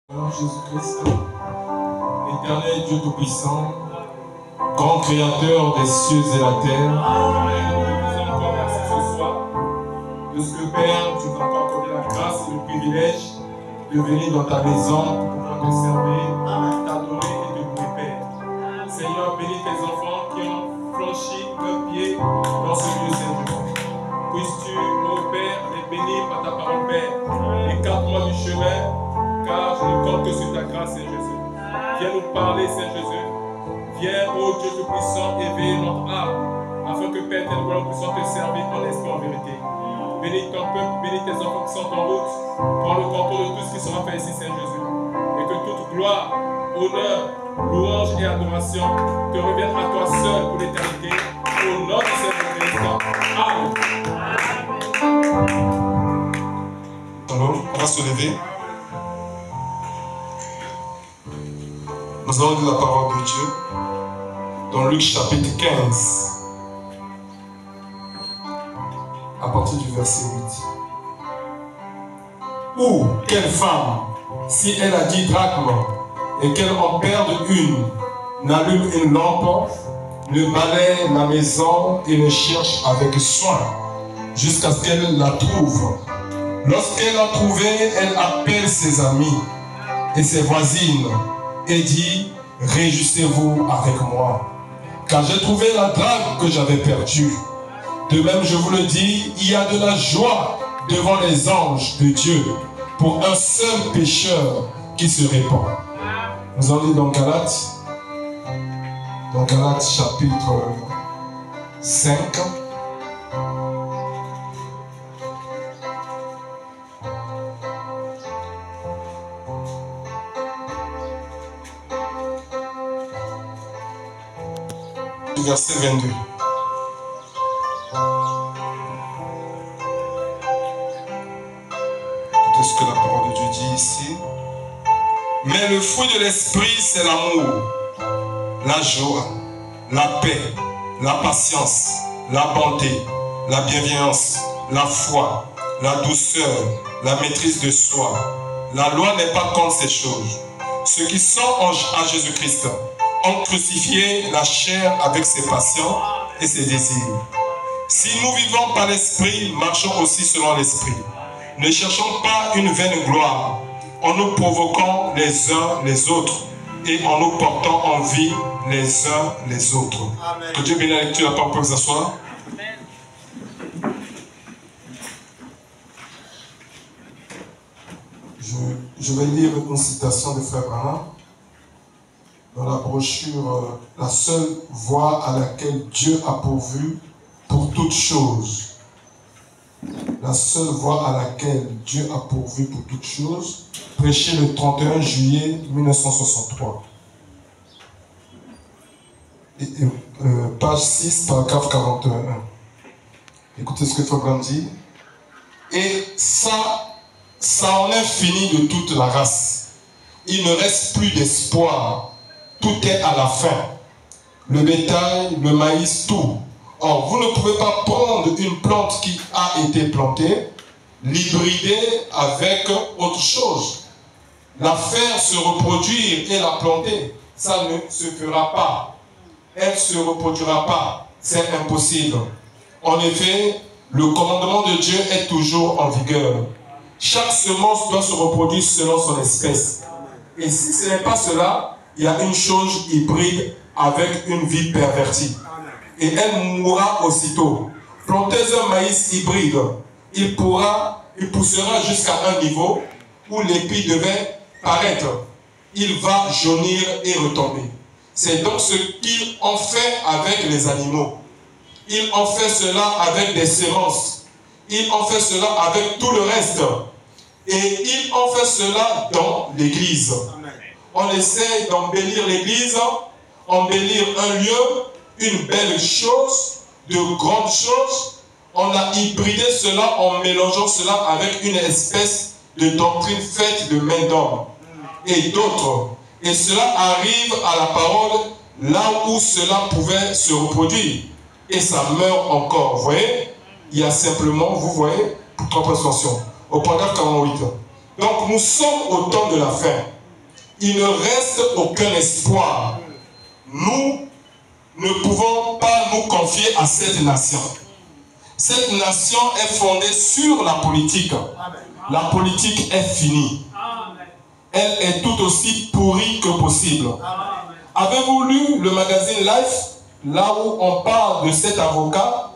Seigneur Jésus-Christ, éternel Dieu Tout-Puissant, grand créateur des cieux et la terre, nous disons encore merci ce soir de ce que Père, tu nous as encore accordé la grâce et le privilège de venir dans ta maison pour pouvoir te servir, t'adorer et te louer, Père. Seigneur, bénis tes enfants qui ont franchi un pied dans ce lieu, Seigneur. Puisses-tu, mon Père, les bénir par ta parole, Père. Écarte-moi du chemin, car je ne compte que sur ta grâce, Seigneur Jésus. Viens nous parler, Seigneur Jésus. Viens, ô Dieu Tout-Puissant, éveiller notre âme, afin que, Père, tes nous puissions te servir en esprit en vérité. Bénis ton peuple, bénis tes enfants qui sont en route. Prends le contrôle de tout ce qui sera fait ici, Seigneur Jésus. Et que toute gloire, honneur, louange et adoration te reviennent à toi seul pour l'éternité. Au nom de Jésus-Christ. Amen. Alors, on va se lever. Nous allons lire la parole de Dieu dans Luc chapitre 15, à partir du verset 8. Ou quelle femme, si elle a 10 drachmes et qu'elle en perde une, n'allume une lampe, ne balaye la maison et ne cherche avec soin jusqu'à ce qu'elle la trouve. Lorsqu'elle l'a trouvée, elle appelle ses amis et ses voisines et dit: réjouissez-vous avec moi, car j'ai trouvé la drachme que j'avais perdue. De même, je vous le dis, il y a de la joie devant les anges de Dieu pour un seul pécheur qui se répand. Nous allons lire dans Galates chapitre 5. Verset 22. Écoutez ce que la parole de Dieu dit ici. Mais le fruit de l'esprit, c'est l'amour, la joie, la paix, la patience, la bonté, la bienveillance, la foi, la douceur, la maîtrise de soi. La loi n'est pas contre ces choses. Ceux qui sont à Jésus-Christ ont crucifié la chair avec ses passions et ses désirs. Si nous vivons par l'esprit, marchons aussi selon l'esprit. Ne cherchons pas une vaine gloire, en nous provoquant les uns les autres et en nous portant en vie les uns les autres. Amen. Que Dieu bénisse la lecture, la parole peut vous asseoir. Je vais lire une citation de Frère Branham dans la brochure « La seule voie à laquelle Dieu a pourvu pour toutes choses ». La seule voie à laquelle Dieu a pourvu pour toutes choses, prêché le 31 juillet 1963. Page 6, paragraphe 41. Écoutez ce que Frère Branham dit. Et ça en est fini de toute la race. Il ne reste plus d'espoir. Tout est à la fin. Le bétail, le maïs, tout. Or, vous ne pouvez pas prendre une plante qui a été plantée, l'hybrider avec autre chose, la faire se reproduire et la planter. Ça ne se fera pas. Elle ne se reproduira pas. C'est impossible. En effet, le commandement de Dieu est toujours en vigueur. Chaque semence doit se reproduire selon son espèce. Et si ce n'est pas cela, il y a une chose hybride avec une vie pervertie. Et elle mourra aussitôt. Plantez un maïs hybride. Il poussera jusqu'à un niveau où l'épi devait paraître. Il va jaunir et retomber. C'est donc ce qu'ils ont fait avec les animaux. Ils ont fait cela avec des semences. Ils ont fait cela avec tout le reste. Et ils ont fait cela dans l'église. On essaie d'embellir l'église, embellir un lieu, une belle chose, de grandes choses. On a hybridé cela en mélangeant cela avec une espèce de doctrine faite de main d'homme et d'autres. Et cela arrive à la parole là où cela pouvait se reproduire. Et ça meurt encore. Vous voyez, il y a simplement, vous voyez, pour trois prétentions. Au paragraphe 48. Donc nous sommes au temps de la fin. Il ne reste aucun espoir. Nous ne pouvons pas nous confier à cette nation. Cette nation est fondée sur la politique. La politique est finie. Elle est tout aussi pourrie que possible. Avez-vous lu le magazine Life, là où on parle de cet avocat,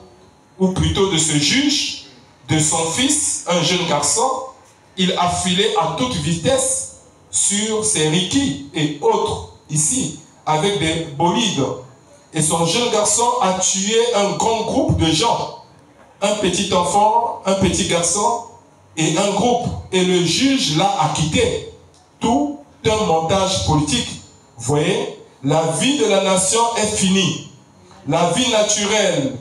ou plutôt de ce juge, de son fils, un jeune garçon? Il a filé à toute vitesse sur ses Riki et autres ici, avec des bolides. Et son jeune garçon a tué un grand groupe de gens. Un petit enfant, un petit garçon et un groupe. Et le juge l'a acquitté. Tout un montage politique. Vous voyez, la vie de la nation est finie. La vie naturelle,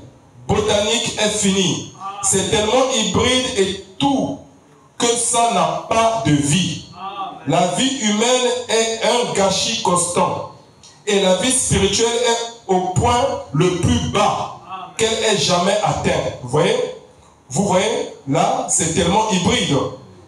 botanique est finie. C'est tellement hybride et tout que ça n'a pas de vie. La vie humaine est un gâchis constant. Et la vie spirituelle est au point le plus bas qu'elle ait jamais atteint. Vous voyez? Vous voyez? Là, c'est tellement hybride.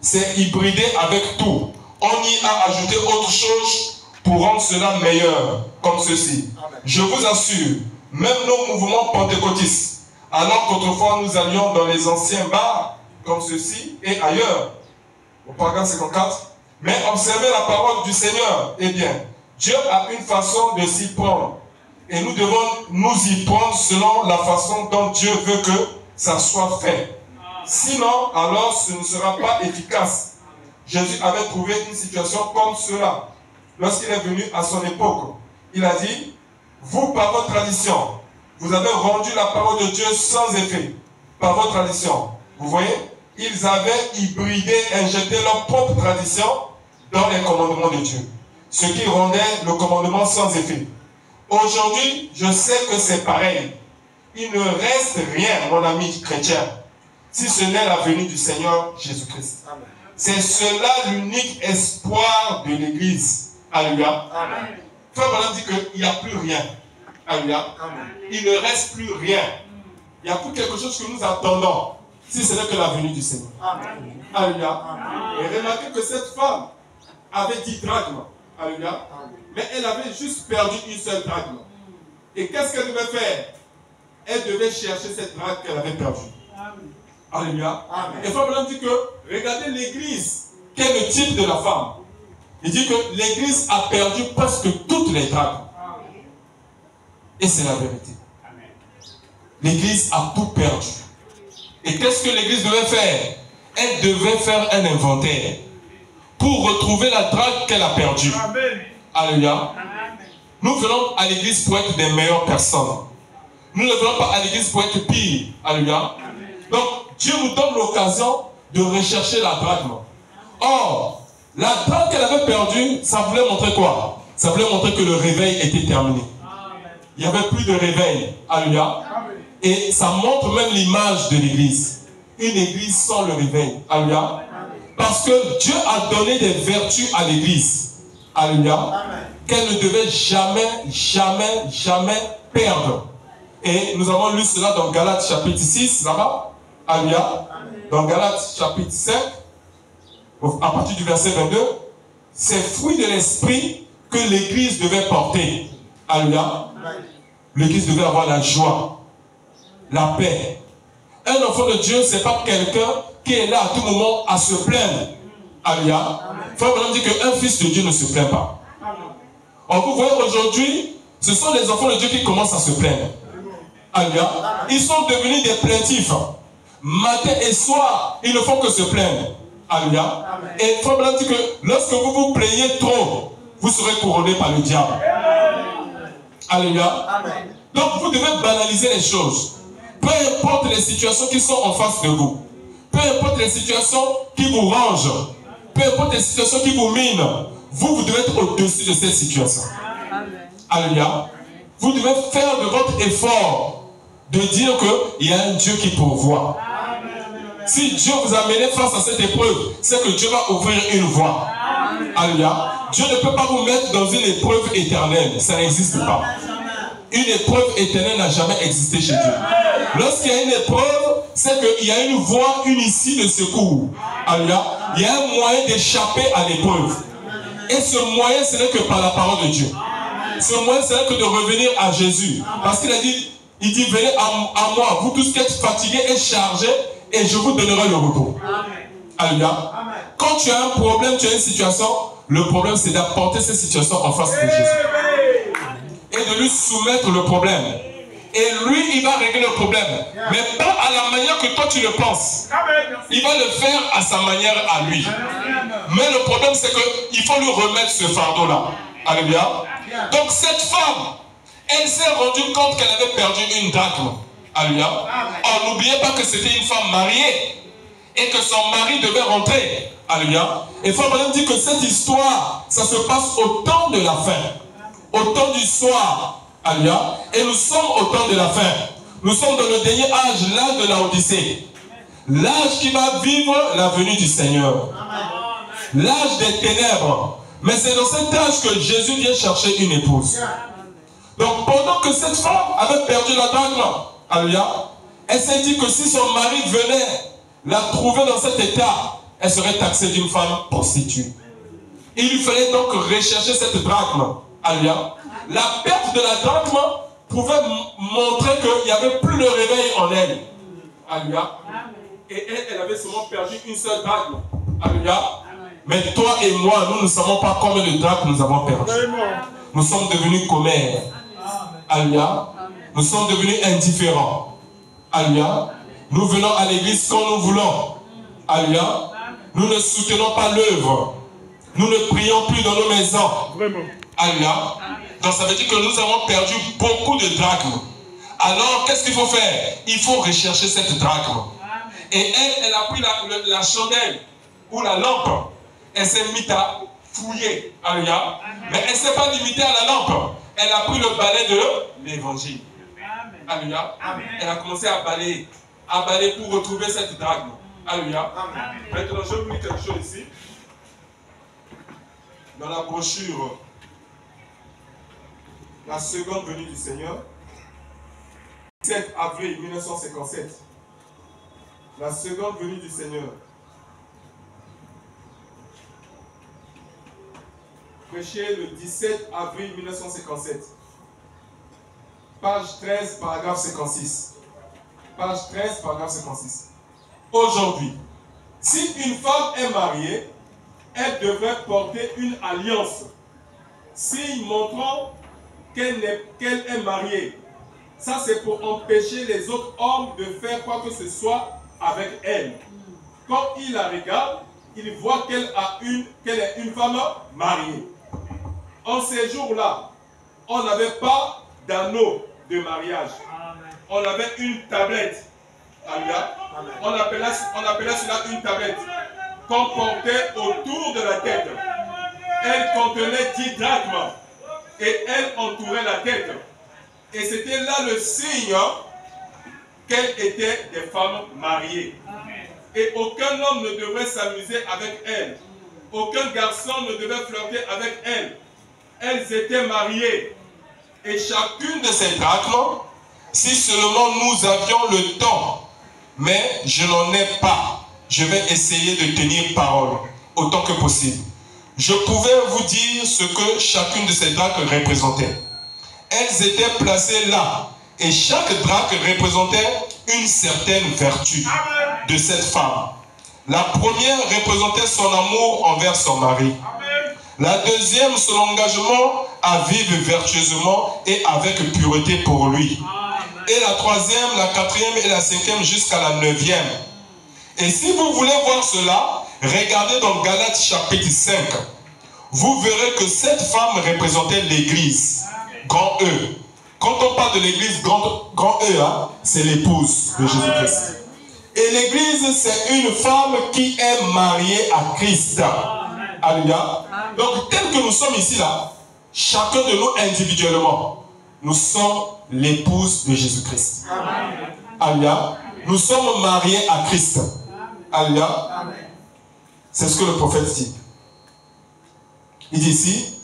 C'est hybridé avec tout. On y a ajouté autre chose pour rendre cela meilleur, comme ceci. Je vous assure, même nos mouvements pentecôtistes, alors qu'autrefois nous allions dans les anciens bars, comme ceci, et ailleurs, au paragraphe 54, mais observez la parole du Seigneur. Eh bien, Dieu a une façon de s'y prendre. Et nous devons nous y prendre selon la façon dont Dieu veut que ça soit fait. Sinon, alors ce ne sera pas efficace. Jésus avait trouvé une situation comme cela. Lorsqu'il est venu à son époque, il a dit, vous par votre tradition, vous avez rendu la parole de Dieu sans effet. Par votre tradition. Vous voyez, ils avaient hybridé, injecté leur propre tradition dans les commandements de Dieu. Ce qui rendait le commandement sans effet. Aujourd'hui, je sais que c'est pareil. Il ne reste rien, mon ami chrétien, si ce n'est la venue du Seigneur Jésus-Christ. C'est cela l'unique espoir de l'Église. Alléluia. Frère Branham dit qu'il n'y a plus rien. Alléluia. Il ne reste plus rien. Il n'y a plus quelque chose que nous attendons, si ce n'est que la venue du Seigneur. Alléluia. Et remarquez que cette femme avait 10 drachmes. Alléluia. Mais elle avait juste perdu une seule drachme. Et qu'est-ce qu'elle devait faire? Elle devait chercher cette drachme qu'elle avait perdue. Alléluia. Et Frère Branham dit que, regardez l'église, quel est le type de la femme. Il dit que l'église a perdu presque toutes les drachmes. Et c'est la vérité. L'église a tout perdu. Et qu'est-ce que l'église devait faire? Elle devait faire un inventaire pour retrouver la drachme qu'elle a perdue. Alléluia. Nous venons à l'église pour être des meilleures personnes. Nous ne venons pas à l'église pour être pire. Alléluia. Donc, Dieu nous donne l'occasion de rechercher la drachme. Or, la drachme qu'elle avait perdue, ça voulait montrer quoi? Ça voulait montrer que le réveil était terminé. Il n'y avait plus de réveil. Alléluia. Et ça montre même l'image de l'église. Une église sans le réveil. Alléluia. Parce que Dieu a donné des vertus à l'église. Alléluia. Qu'elle ne devait jamais perdre. Et nous avons lu cela dans Galates chapitre 6, là-bas. Alléluia. Dans Galates chapitre 5, à partir du verset 22, c'est fruit de l'esprit que l'église devait porter. Alléluia. L'église devait avoir la joie, la paix. Un enfant de Dieu, ce n'est pas quelqu'un qui est là à tout moment à se plaindre. Alléluia. Frère Branham dit qu'un fils de Dieu ne se plaint pas. Or, vous voyez aujourd'hui, ce sont les enfants de Dieu qui commencent à se plaindre. Alléluia. Ils sont devenus des plaintifs. Matin et soir, ils ne font que se plaindre. Alléluia. Et Frère Branham dit que lorsque vous vous plaignez trop, vous serez couronné par le diable. Alléluia. Donc vous devez banaliser les choses. Peu importe les situations qui sont en face de vous. Peu importe les situations qui vous rangent. Peu importe les situations qui vous minent. Vous devez être au-dessus de cette situation. Alléluia. Vous devez faire de votre effort de dire qu'il y a un Dieu qui pourvoit. Si Dieu vous a mené face à cette épreuve, c'est que Dieu va ouvrir une voie. Alléluia. Dieu ne peut pas vous mettre dans une épreuve éternelle. Ça n'existe pas. Une épreuve éternelle n'a jamais existé chez Dieu. Lorsqu'il y a une épreuve, c'est qu'il y a une voie, une issue de secours. Alléluia. Il y a un moyen d'échapper à l'épreuve. Et ce moyen, ce n'est que par la parole de Dieu. Ce moyen, ce n'est que de revenir à Jésus. Parce qu'il a dit, il dit, venez à moi, vous tous qui êtes fatigués et chargés, et je vous donnerai le repos. Alléluia. Quand tu as un problème, tu as une situation, le problème c'est d'apporter cette situation en face de Jésus. Et de lui soumettre le problème. Et lui, il va régler le problème. Mais pas à la manière que toi tu le penses. Il va le faire à sa manière à lui. Mais le problème c'est qu'il faut lui remettre ce fardeau-là. Alléluia. Donc cette femme, elle s'est rendue compte qu'elle avait perdu une drachme. Alléluia. Oh, n'oubliez pas que c'était une femme mariée. Et que son mari devait rentrer. Alléluia. Et Frère Branham dit que cette histoire, ça se passe au temps de la fin. Au temps du soir. Alléluia. Et nous sommes au temps de la fin. Nous sommes dans le dernier âge, l'âge de la Odyssée. L'âge qui va vivre la venue du Seigneur. L'âge des ténèbres. Mais c'est dans cet âge que Jésus vient chercher une épouse. Donc pendant que cette femme avait perdu la drachme, alléluia, elle s'est dit que si son mari venait la trouver dans cet état, elle serait taxée d'une femme prostituée. Il lui fallait donc rechercher cette drachme. Alléluia. La perte de la drachme pouvait montrer qu'il n'y avait plus de réveil en elle. Alléluia. Et elle avait seulement perdu une seule drachme. Alléluia. Mais toi et moi, nous ne savons pas combien de drachmes nous avons perdu. Nous sommes devenus commères. Alléluia. Nous sommes devenus indifférents. Alléluia. Nous venons à l'église quand nous voulons. Alléluia. Nous ne soutenons pas l'œuvre. Nous ne prions plus dans nos maisons. Alléluia. Donc ça veut dire que nous avons perdu beaucoup de drachmes. Alors qu'est-ce qu'il faut faire? Il faut rechercher cette drachme. Et elle a pris la chandelle ou la lampe. Elle s'est mise à fouiller. Alléluia. Mais elle ne s'est pas limitée à la lampe. Elle a pris le balai de l'évangile. Alléluia. Elle a commencé à balayer pour retrouver cette drachme. Alléluia. Maintenant, je vais vous dire quelque chose ici. Dans la brochure, la seconde venue du Seigneur, 17 avril 1957. La seconde venue du Seigneur. Prêché le 17 avril 1957. Page 13, paragraphe 56. Page 13, paragraphe 56. Aujourd'hui, si une femme est mariée, elle devrait porter une alliance, signe montrant qu'elle est mariée. Ça, c'est pour empêcher les autres hommes de faire quoi que ce soit avec elle. Quand il la regarde, il voit qu'elle est une femme mariée. En ces jours-là, on n'avait pas d'anneau de mariage. On avait une tablette. Alléluia. On appelait cela une tablette qu'on portait autour de la tête. Elle contenait 10 drachmes et elle entourait la tête. Et c'était là le signe qu'elles étaient des femmes mariées. Et aucun homme ne devrait s'amuser avec elles. Aucun garçon ne devait flirter avec elles. Elles étaient mariées. Et chacune de ces drachmes, si seulement nous avions le temps, mais je n'en ai pas, je vais essayer de tenir parole autant que possible. Je pouvais vous dire ce que chacune de ces drachmes représentait. Elles étaient placées là, et chaque drachme représentait une certaine vertu de cette femme. La première représentait son amour envers son mari. La deuxième, son engagement à vivre vertueusement et avec pureté pour lui. Et la troisième, la quatrième et la cinquième jusqu'à la neuvième. Et si vous voulez voir cela, regardez dans Galates chapitre 5. Vous verrez que cette femme représentait l'église. Grand E. Quand on parle de l'église, grand E, hein, c'est l'épouse de Jésus-Christ. Et l'église, c'est une femme qui est mariée à Christ. Alléluia. Donc, tel que nous sommes ici, là, chacun de nous individuellement, nous sommes l'épouse de Jésus-Christ. Alléluia. Nous sommes mariés à Christ. Alléluia. C'est ce que le prophète dit. Il dit ici,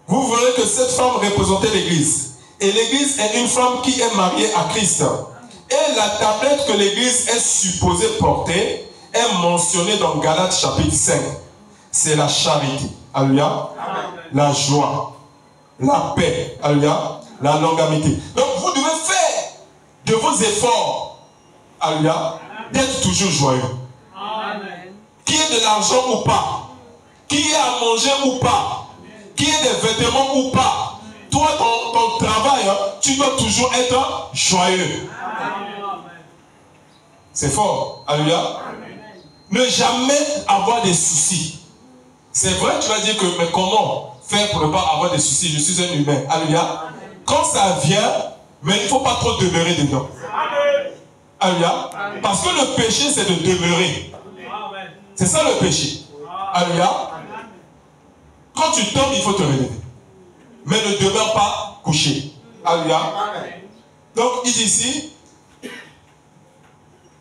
vous verrez que cette femme représentait l'église. Et l'église est une femme qui est mariée à Christ. Et la tablette que l'église est supposée porter est mentionné dans Galates chapitre 5, c'est la charité. Alléluia. La joie, la paix, alléluia, la longanimité. Donc vous devez faire de vos efforts, alléluia, d'être toujours joyeux. Amen. Qu'il y ait de l'argent ou pas, qu'il y ait à manger ou pas, qu'il y ait des vêtements ou pas, toi ton travail, tu dois toujours être joyeux. C'est fort, alléluia. Ne jamais avoir des soucis. C'est vrai, tu vas dire que, mais comment faire pour ne pas avoir des soucis? Je suis un humain. Alléluia. Quand ça vient, mais il ne faut pas trop demeurer dedans. Alléluia. Parce que le péché, c'est de demeurer. C'est ça le péché. Alléluia. Quand tu tombes, il faut te relever. Mais ne demeure pas couché. Alléluia. Donc, il dit ici,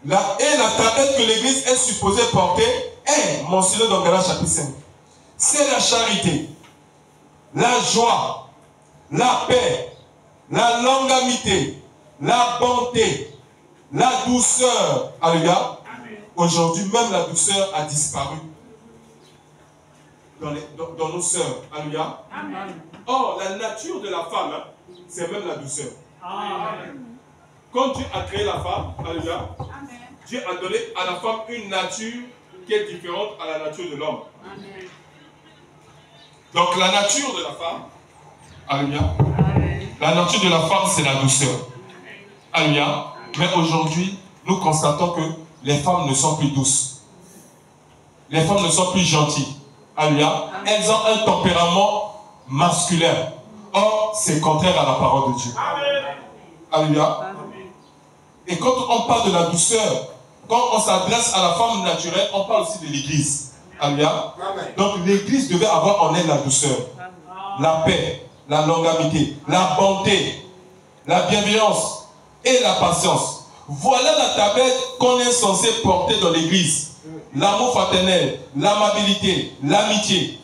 et la tablette que l'Église est supposée porter est mentionnée dans Galates chapitre 5. C'est la charité, la joie, la paix, la longanimité, la bonté, la douceur. Alléluia. Aujourd'hui, même la douceur a disparu dans nos sœurs. Alléluia. Or, la nature de la femme, c'est même la douceur. Amen. Quand Dieu a créé la femme, alléluia, Dieu a donné à la femme une nature qui est différente à la nature de l'homme. Donc la nature de la femme, alléluia, la nature de la femme c'est la douceur. Alléluia. Mais aujourd'hui, nous constatons que les femmes ne sont plus douces. Les femmes ne sont plus gentilles. Alléluia. Elles ont un tempérament masculin. Or, c'est contraire à la parole de Dieu. Alléluia. Et quand on parle de la douceur, quand on s'adresse à la femme naturelle, on parle aussi de l'Église. Alléluia. Donc l'Église devait avoir en elle la douceur, la paix, la longanimité, la bonté, la bienveillance et la patience. Voilà la tablette qu'on est censé porter dans l'Église. L'amour fraternel, l'amabilité, l'amitié.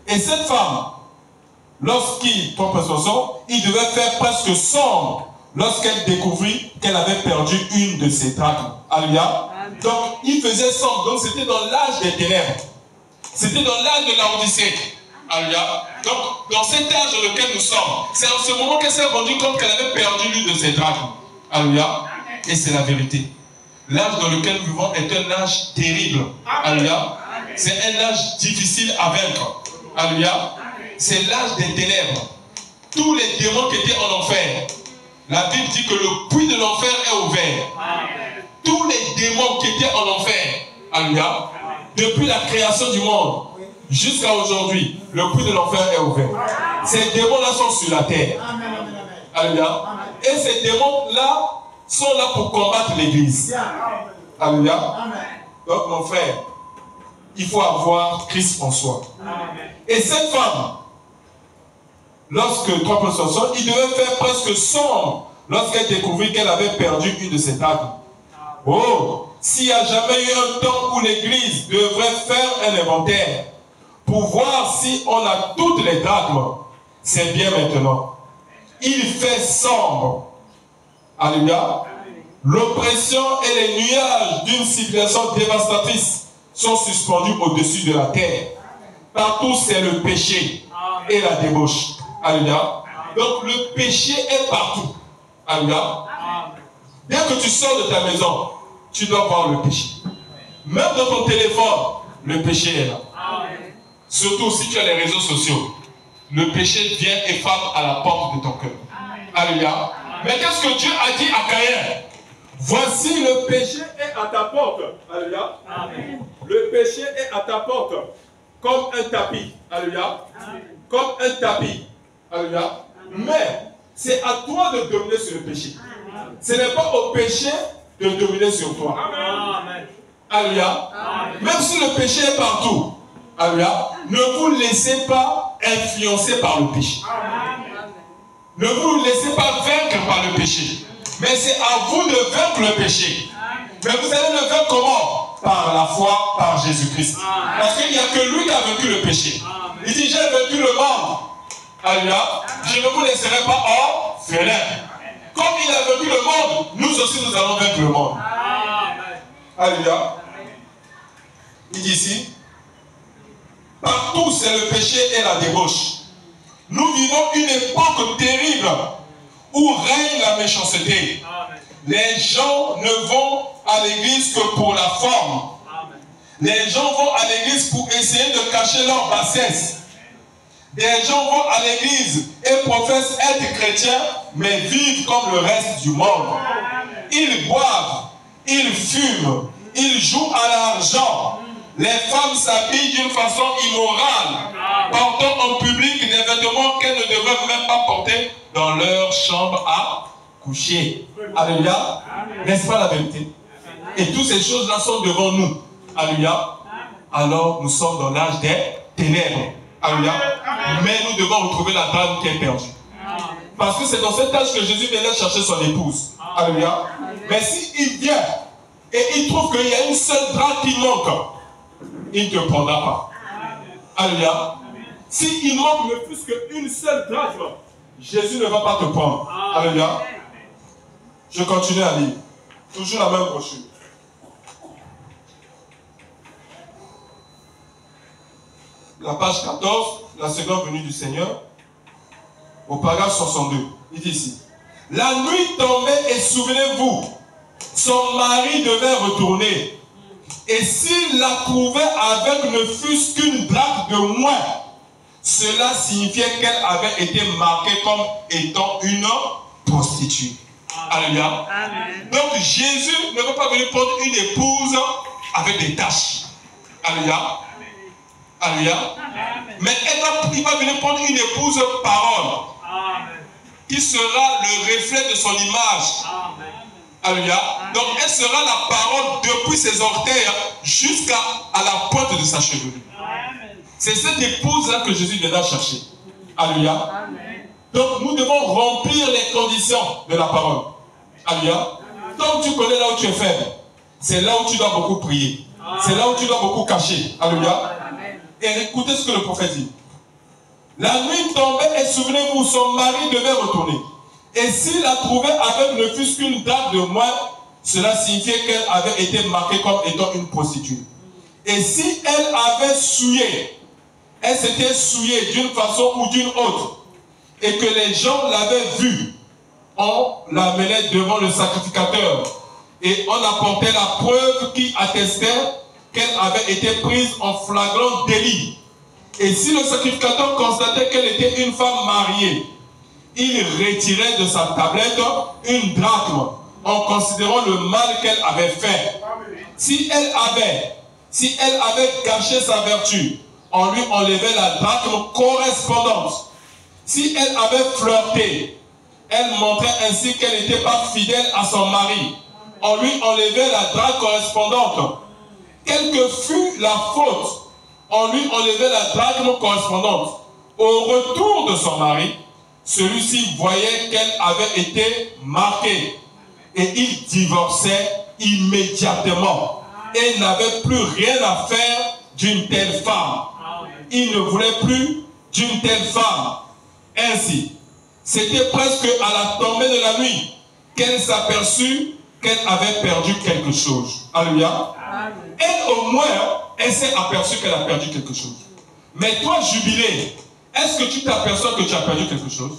Et cette femme, lorsqu'il trompe son sang, il devait faire presque sombre lorsqu'elle découvrit qu'elle avait perdu une de ses drachmes. Alléluia. Donc il faisait sombre. Donc c'était dans l'âge des ténèbres. C'était dans l'âge de la Odyssée. Alléluia. Donc dans cet âge dans lequel nous sommes, c'est en ce moment qu'elle s'est rendue compte qu'elle avait perdu l'une de ses drachmes. Alléluia. Et c'est la vérité. L'âge dans lequel nous vivons est un âge terrible. Alléluia. C'est un âge difficile à vaincre. Alléluia. C'est l'âge des ténèbres. Tous les démons qui étaient en enfer, la Bible dit que le puits de l'enfer est ouvert. Tous les démons qui étaient en enfer, alléluia, depuis la création du monde jusqu'à aujourd'hui, le puits de l'enfer est ouvert. Ces démons-là sont sur la terre. Alléluia. Et ces démons-là sont là pour combattre l'Église. Alléluia. Donc mon frère, il faut avoir Christ en soi. Et cette femme, lorsque trois personnes sont, il devait faire presque sombre lorsqu'elle découvrit qu'elle avait perdu une de ses drachmes. Oh, s'il n'y a jamais eu un temps où l'Église devrait faire un inventaire pour voir si on a toutes les drachmes, c'est bien maintenant. Il fait sombre. Alléluia. L'oppression et les nuages d'une civilisation dévastatrice sont suspendus au-dessus de la terre. Partout, c'est le péché et la débauche. Alléluia. Donc, le péché est partout. Alléluia. Dès que tu sors de ta maison, tu dois voir le péché. Même dans ton téléphone, le péché est là. Surtout si tu as les réseaux sociaux. Le péché vient et frappe à la porte de ton cœur. Alléluia. Mais qu'est-ce que Dieu a dit à Caïn? Voici le péché est à ta porte. Alléluia. Le péché est à ta porte. Comme un tapis. Alléluia. Comme un tapis. Alléluia. Mais c'est à toi de dominer sur le péché. Ce n'est pas au péché de dominer sur toi. Alléluia. Même si le péché est partout. Alléluia. Ne vous laissez pas influencer par le péché. Ne vous laissez pas vaincre par le péché. Mais c'est à vous de vaincre le péché. Mais vous allez le vaincre comment? Par la foi, par Jésus-Christ. Parce qu'il n'y a que lui qui a vaincu le péché. Il dit, j'ai vaincu le monde. Alléluia. Je ne vous laisserai pas orphelin. Comme il a vaincu le monde, nous aussi nous allons vaincre le monde. Alléluia. Il dit ici, partout c'est le péché et la débauche. Nous vivons une époque terrible où règne la méchanceté. Les gens ne vont à l'église que pour la forme. Les gens vont à l'église pour essayer de cacher leur bassesse. Des gens vont à l'église et professent être chrétiens, mais vivent comme le reste du monde. Ils boivent, ils fument, ils jouent à l'argent. Les femmes s'habillent d'une façon immorale, portant en public des vêtements qu'elles ne devraient même pas porter dans leur chambre à coucher. Alléluia. N'est-ce pas la vérité? Et toutes ces choses-là sont devant nous. Alléluia. Alors nous sommes dans l'âge des ténèbres. Alléluia. Mais nous devons retrouver la dame qui est perdue. Parce que c'est dans cet âge que Jésus venait chercher son épouse. Alléluia. Mais s'il vient et il trouve qu'il y a une seule drap qui manque, il ne te prendra pas. Alléluia. S'il manque ne plus qu'une seule drachme, Jésus ne va pas te prendre. Alléluia. Je continue à lire. Toujours la même brochure. La page 14, la seconde venue du Seigneur, au paragraphe 62. Il dit ici. La nuit tombait et souvenez-vous, son mari devait retourner. Et s'il la trouvait avec ne fût-ce qu'une drachme de moins, cela signifiait qu'elle avait été marquée comme étant une prostituée. Alléluia. Donc Jésus ne veut pas venir prendre une épouse avec des taches. Alléluia. Alléluia. Mais il va venir prendre une épouse parole. Qui sera le reflet de son image. Alléluia. Donc elle sera la parole depuis ses orteils jusqu'à la pointe de sa chevelure. C'est cette épouse-là que Jésus viendra chercher. Alléluia. Donc nous devons remplir les conditions de la parole. Alléluia. Comme tu connais là où tu es faible, c'est là où tu dois beaucoup prier. C'est là où tu dois beaucoup cacher. Alléluia. Et écoutez ce que le prophète dit. La nuit tombait et souvenez-vous, son mari devait retourner. Et s'il la trouvait avec ne fût-ce qu'une date de moins, cela signifiait qu'elle avait été marquée comme étant une prostituée. Et si elle avait souillé, elle s'était souillée d'une façon ou d'une autre, et que les gens l'avaient vue, on l'amenait devant le sacrificateur et on apportait la preuve qui attestait qu'elle avait été prise en flagrant délit. Et si le sacrificateur constatait qu'elle était une femme mariée, il retirait de sa tablette une drachme en considérant le mal qu'elle avait fait. Si elle avait caché sa vertu, on lui enlevait la drachme correspondante. Si elle avait flirté, elle montrait ainsi qu'elle n'était pas fidèle à son mari. On lui enlevait la drachme correspondante. Quelle que fût la faute, on lui enlevait la drachme correspondante. Au retour de son mari, celui-ci voyait qu'elle avait été marquée et il divorçait immédiatement et n'avait plus rien à faire d'une telle femme. Il ne voulait plus d'une telle femme. Ainsi, c'était presque à la tombée de la nuit qu'elle s'aperçut qu'elle avait perdu quelque chose. Alléluia. Elle au moins, elle s'est aperçue qu'elle a perdu quelque chose. Mais toi, jubilé, est-ce que tu t'aperçois que tu as perdu quelque chose?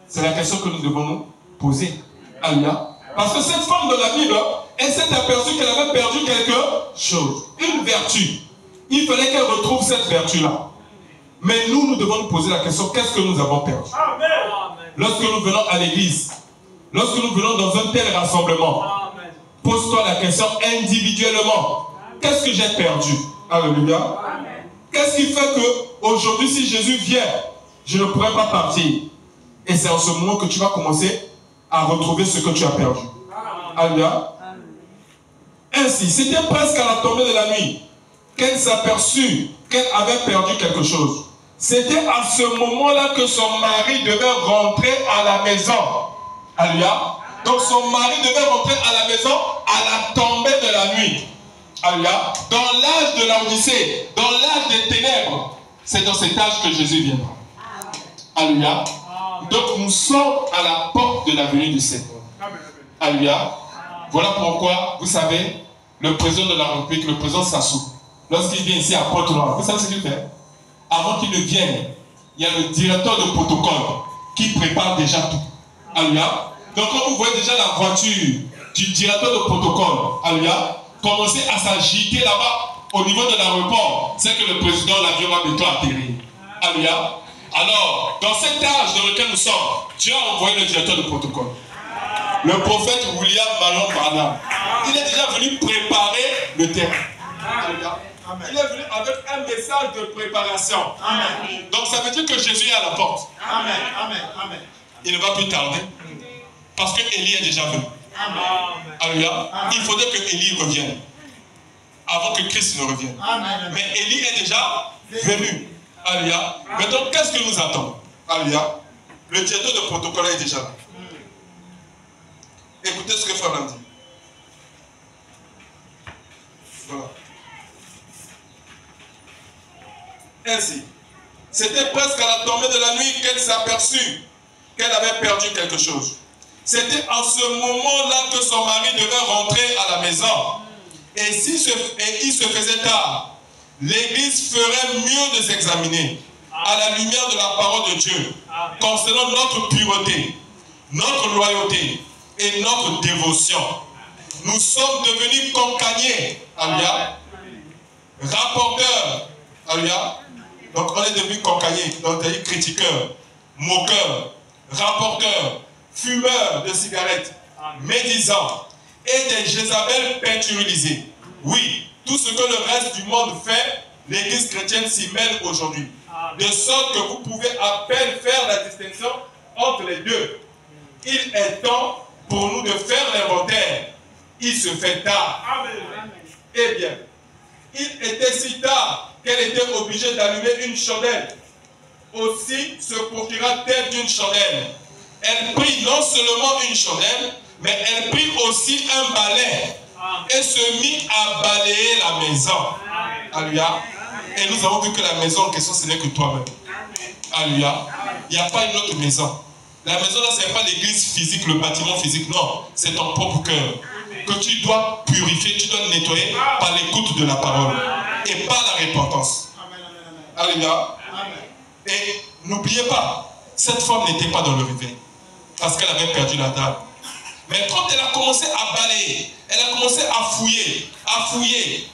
C'est la question que nous devons nous poser. Alléluia. Parce que cette femme de la Bible, elle s'est aperçue qu'elle avait perdu quelque chose. Une vertu. Il fallait qu'elle retrouve cette vertu-là. Mais nous devons nous poser la question, qu'est-ce que nous avons perdu? Lorsque nous venons à l'église, lorsque nous venons dans un tel rassemblement, pose-toi la question individuellement. Qu'est-ce que j'ai perdu? Alléluia. Qu'est-ce qui fait qu'aujourd'hui, si Jésus vient, je ne pourrai pas partir? Et c'est en ce moment que tu vas commencer à retrouver ce que tu as perdu. Alléluia. Ainsi, c'était presque à la tombée de la nuit qu'elle s'aperçut qu'elle avait perdu quelque chose. C'était à ce moment-là que son mari devait rentrer à la maison. Alléluia. Donc son mari devait rentrer à la maison à la tombée de la nuit. Alléluia. Dans l'âge de l'Odyssée, dans l'âge des ténèbres, c'est dans cet âge que Jésus viendra. Alléluia. Donc nous sommes à la porte de la venue du Seigneur. Alléluia. Voilà pourquoi, vous savez, le président de la République, le président Sassou, lorsqu'il vient ici à Pointe-Noire, vous savez ce qu'il fait? Avant qu'il ne vienne, il y a le directeur de protocole qui prépare déjà tout. Alléluia. Donc quand vous voyez déjà la voiture du directeur de protocole, alléluia, commencer à s'agiter là-bas au niveau de l'aéroport, c'est que le président, l'avion va bientôt atterrir. Alléluia. Alors, dans cet âge dans lequel nous sommes, Dieu a envoyé le directeur de protocole. Le prophète William Malone Branham. Il est déjà venu préparer le terrain. Alléluia. Il est venu avec un message de préparation. Amen. Donc ça veut dire que Jésus est à la porte. Amen. Amen. Amen. Il ne va plus tarder. Parce que Élie est déjà venu. Amen. Alléluia. Il faudrait que Élie revienne. Avant que Christ ne revienne. Amen. Mais Élie est déjà venu. Alléluia. Maintenant, qu'est-ce que nous attendons? Alléluia. Le directeur de protocole est déjà là. Écoutez ce que Frère dit. Voilà. Ainsi, c'était presque à la tombée de la nuit qu'elle s'aperçut qu'elle avait perdu quelque chose. C'était en ce moment-là que son mari devait rentrer à la maison. Et il se faisait tard. L'Église ferait mieux de s'examiner à la lumière de la parole de Dieu concernant notre pureté, notre loyauté et notre dévotion. Nous sommes devenus cancaniers, alléluia, rapporteurs, alléluia. Donc on est devenus cancaniers, donc c'est-à-dire critiqueurs, moqueurs, rapporteurs, fumeurs de cigarettes, médisants et des Jézabel peinturisés. Oui, tout ce que le reste du monde fait, l'Église chrétienne s'y mêle aujourd'hui. De sorte que vous pouvez à peine faire la distinction entre les deux. Il est temps pour nous de faire l'inventaire. Il se fait tard. Amen. Eh bien, il était si tard qu'elle était obligée d'allumer une chandelle. Aussi se procura-t-elle d'une chandelle. Elle prit non seulement une chandelle, mais elle prit aussi un balai et se mit à balayer la maison. Alléluia. Et nous avons vu que la maison en question, ce n'est que toi-même. Alléluia. Il n'y a pas une autre maison. La maison là, ce n'est pas l'église physique, le bâtiment physique. Non, c'est ton propre cœur. Que tu dois purifier, tu dois nettoyer par l'écoute de la parole et par la repentance. Alléluia. Et n'oubliez pas, cette femme n'était pas dans le réveil parce qu'elle avait perdu la dame. Mais quand elle a commencé à balayer, elle a commencé à fouiller.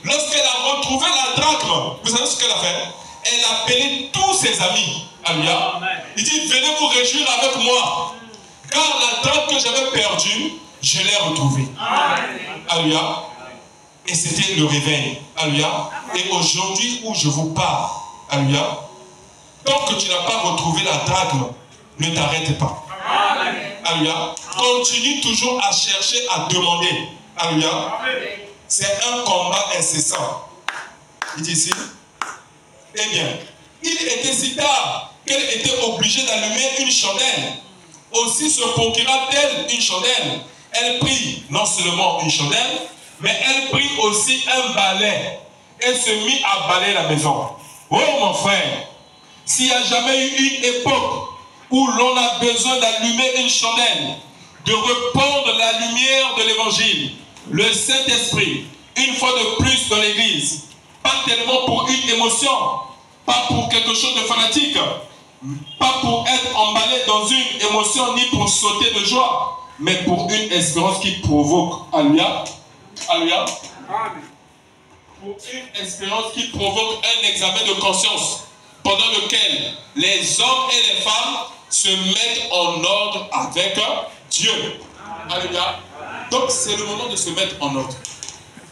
Lorsqu'elle a retrouvé la drachme, vous savez ce qu'elle a fait? Elle a appelé tous ses amis. Alléluia. Il dit, venez vous réjouir avec moi. Car la drachme que j'avais perdue, je l'ai retrouvée. Alléluia. Et c'était le réveil. Alléluia. Et aujourd'hui où je vous parle, alléluia, tant que tu n'as pas retrouvé la drachme, ne t'arrête pas. Alléluia. Continue toujours à chercher, à demander. Alléluia. C'est un combat incessant. Il dit ici. Eh bien, il était si tard qu'elle était obligée d'allumer une chandelle. Aussi se procura-t-elle une chandelle. Elle prit non seulement une chandelle, mais elle prit aussi un balai et se mit à balayer la maison. Oh mon frère, s'il n'y a jamais eu une époque où l'on a besoin d'allumer une chandelle, de répandre la lumière de l'évangile, le Saint-Esprit, une fois de plus dans l'église, pas tellement pour une émotion, pas pour quelque chose de fanatique, pas pour être emballé dans une émotion ni pour sauter de joie, mais pour une espérance qui provoque. Alléluia. Alléluia. Pour une espérance qui provoque un examen de conscience pendant lequel les hommes et les femmes se mettent en ordre avec Dieu. Alléluia. Donc c'est le moment de se mettre en ordre.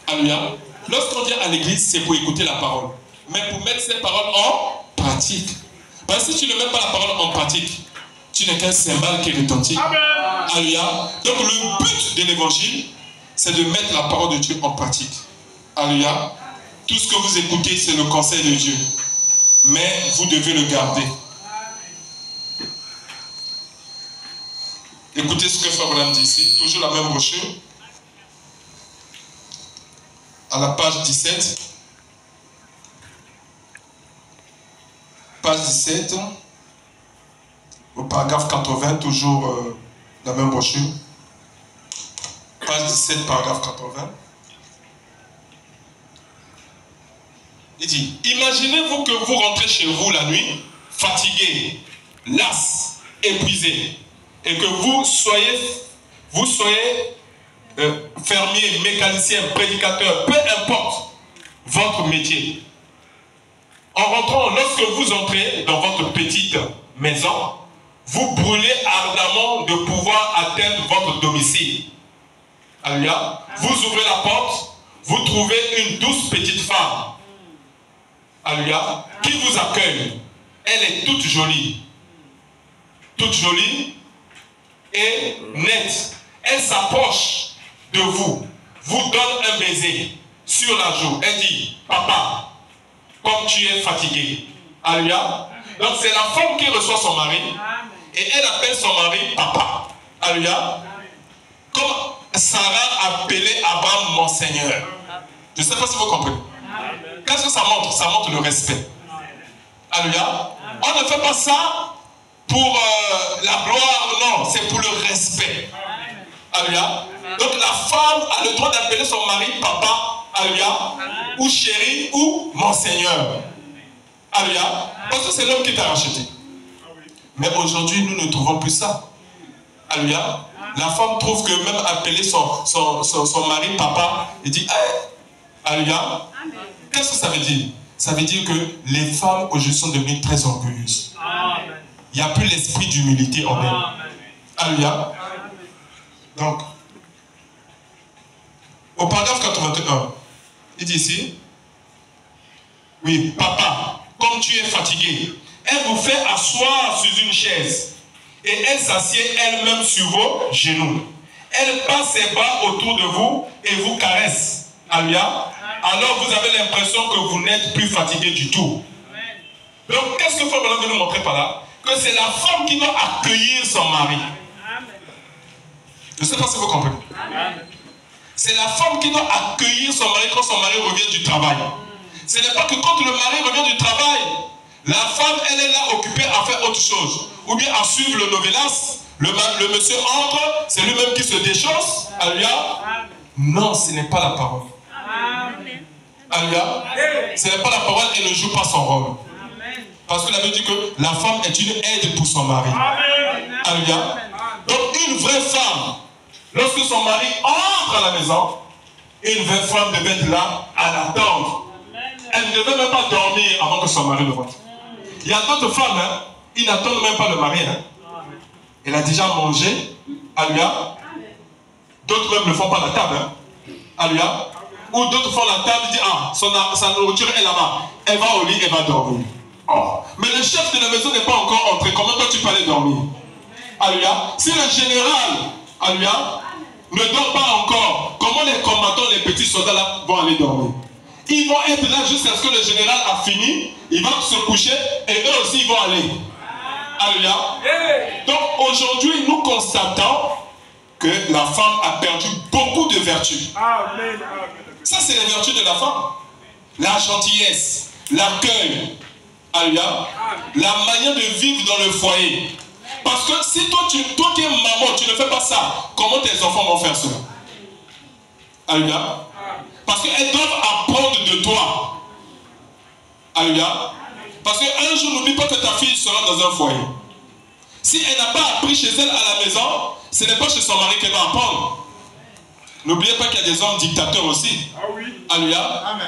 Alléluia. Lorsqu'on vient à l'église, c'est pour écouter la parole. Mais pour mettre ces paroles en pratique. Parce que si tu ne mets pas la parole en pratique, tu n'es qu'un cymbale qui retentit. Alléluia. Donc le but de l'évangile, c'est de mettre la parole de Dieu en pratique. Alléluia. Tout ce que vous écoutez, c'est le conseil de Dieu. Mais vous devez le garder. Écoutez ce que Frère dit ici. Toujours la même brochure. À la page 17. Page 17. Au paragraphe 80. Toujours la même brochure. Page 17, paragraphe 80. Il dit, imaginez-vous que vous rentrez chez vous la nuit, fatigué, las, épuisé, et que vous soyez fermier, mécanicien, prédicateur, peu importe votre métier. En rentrant, lorsque vous entrez dans votre petite maison, vous brûlez ardemment de pouvoir atteindre votre domicile. Alléluia. Vous ouvrez la porte, vous trouvez une douce petite femme. Alléluia. Qui vous accueille. Elle est toute jolie. Toute jolie et nette. Elle s'approche de vous, vous donne un baiser sur la joue. Elle dit, papa, comme tu es fatigué. Alléluia. Donc c'est la femme qui reçoit son mari et elle appelle son mari papa. Alléluia. Comme Sarah appelait Abraham mon Seigneur. Je ne sais pas si vous comprenez. Qu'est-ce que ça montre? Ça montre le respect. Alléluia. On ne fait pas ça pour la gloire, non, c'est pour le respect. Alléluia. Donc la femme a le droit d'appeler son mari papa, alléluia, ou chéri, ou mon Seigneur. Alléluia. Parce que c'est l'homme qui t'a racheté. Mais aujourd'hui, nous ne trouvons plus ça. Alléluia. La femme trouve que même appeler son mari papa, il dit, hey, alléluia. Qu'est-ce que ça veut dire? Ça veut dire que les femmes aujourd'hui sont devenues très orgueilleuses. Il n'y a plus l'esprit d'humilité en elles. Alléluia. Donc, au paragraphe 81, il dit ici, oui, papa, comme tu es fatigué, elle vous fait asseoir sur une chaise et elle s'assied elle-même sur vos genoux. Elle passe ses bras autour de vous et vous caresse. Alléluia. Alors vous avez l'impression que vous n'êtes plus fatigué du tout. Donc, qu'est-ce que Frère Branham veut nous montrer par là? Que c'est la femme qui doit accueillir son mari. Je ne sais pas si vous comprenez. C'est la femme qui doit accueillir son mari quand son mari revient du travail. Ce n'est pas que quand le mari revient du travail, la femme, elle est là occupée à faire autre chose. Ou bien à suivre le novelas. Le monsieur entre, c'est lui-même qui se déchausse. Alléluia. Non, ce n'est pas la parole. Alléluia. Ce n'est pas la parole, elle ne joue pas son rôle. Parce que la Bible dit que la femme est une aide pour son mari. Alléluia. Donc une vraie femme, lorsque son mari entre à la maison, une vraie femme devait être là à l'attendre. Elle ne devait même pas dormir avant que son mari ne rentre. Il y a d'autres femmes, hein, ils n'attendent même pas le mari. Hein. Elle a déjà mangé. Alléluia. D'autres même ne font pas la table. Hein. Alléluia. Ou d'autres font la table et disent, ah, sa nourriture est là-bas. Elle va au lit, elle va dormir. Oh. Mais le chef de la maison n'est pas encore entré. Comment toi tu peux aller dormir? Alléluia. Si le général, alléluia, ne dort pas encore, comment les combattants, les petits soldats là vont aller dormir? Ils vont être là jusqu'à ce que le général a fini, il va se coucher et eux aussi ils vont aller. Alléluia. Donc aujourd'hui nous constatons que la femme a perdu beaucoup de vertus. Ça c'est les vertus de la femme. La gentillesse, l'accueil, alléluia, la manière de vivre dans le foyer. Parce que si toi qui es maman, tu ne fais pas ça, comment tes enfants vont faire cela? Alléluia. Parce qu'elles doivent apprendre de toi. Alléluia. Parce qu'un jour, n'oublie pas que ta fille sera dans un foyer. Si elle n'a pas appris chez elle à la maison, ce n'est pas chez son mari qu'elle va apprendre. N'oubliez pas qu'il y a des hommes dictateurs aussi. Alléluia.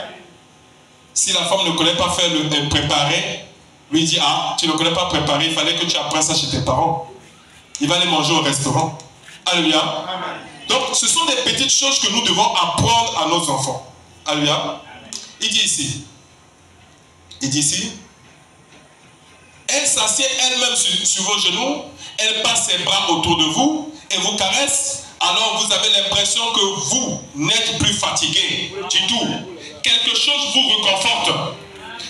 Si la femme ne connaît pas faire le préparer, lui dit, ah, tu ne connais pas préparer, il fallait que tu apprennes ça chez tes parents. Il va aller manger au restaurant. Alléluia. Donc, ce sont des petites choses que nous devons apprendre à nos enfants. Alléluia. Il dit ici, elle s'assied elle-même sur vos genoux, elle passe ses bras autour de vous et vous caresse, alors vous avez l'impression que vous n'êtes plus fatigué du tout. Quelque chose vous réconforte.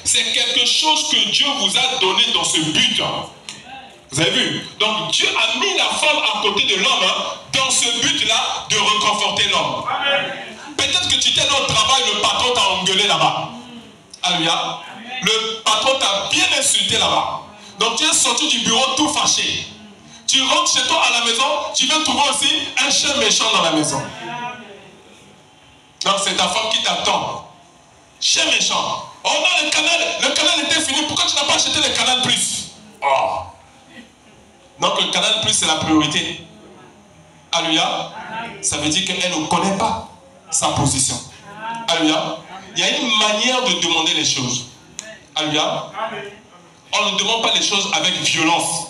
C'est quelque chose que Dieu vous a donné dans ce but. Vous avez vu? Donc Dieu a mis la femme à côté de l'homme dans ce but-là de réconforter l'homme. Peut-être que tu étais dans le travail, le patron t'a engueulé là-bas. Alléluia. Le patron t'a bien insulté là-bas. Donc tu es sorti du bureau tout fâché. Tu rentres chez toi à la maison, tu viens trouver aussi un chien méchant dans la maison. Donc c'est ta femme qui t'attend. Chien méchant. Oh non, le canal était fini. Pourquoi tu n'as pas acheté le canal plus? Oh. Donc le canal plus, c'est la priorité. Alléluia. Ça veut dire qu'elle ne connaît pas sa position. Alléluia. Il y a une manière de demander les choses. Alléluia. On ne demande pas les choses avec violence.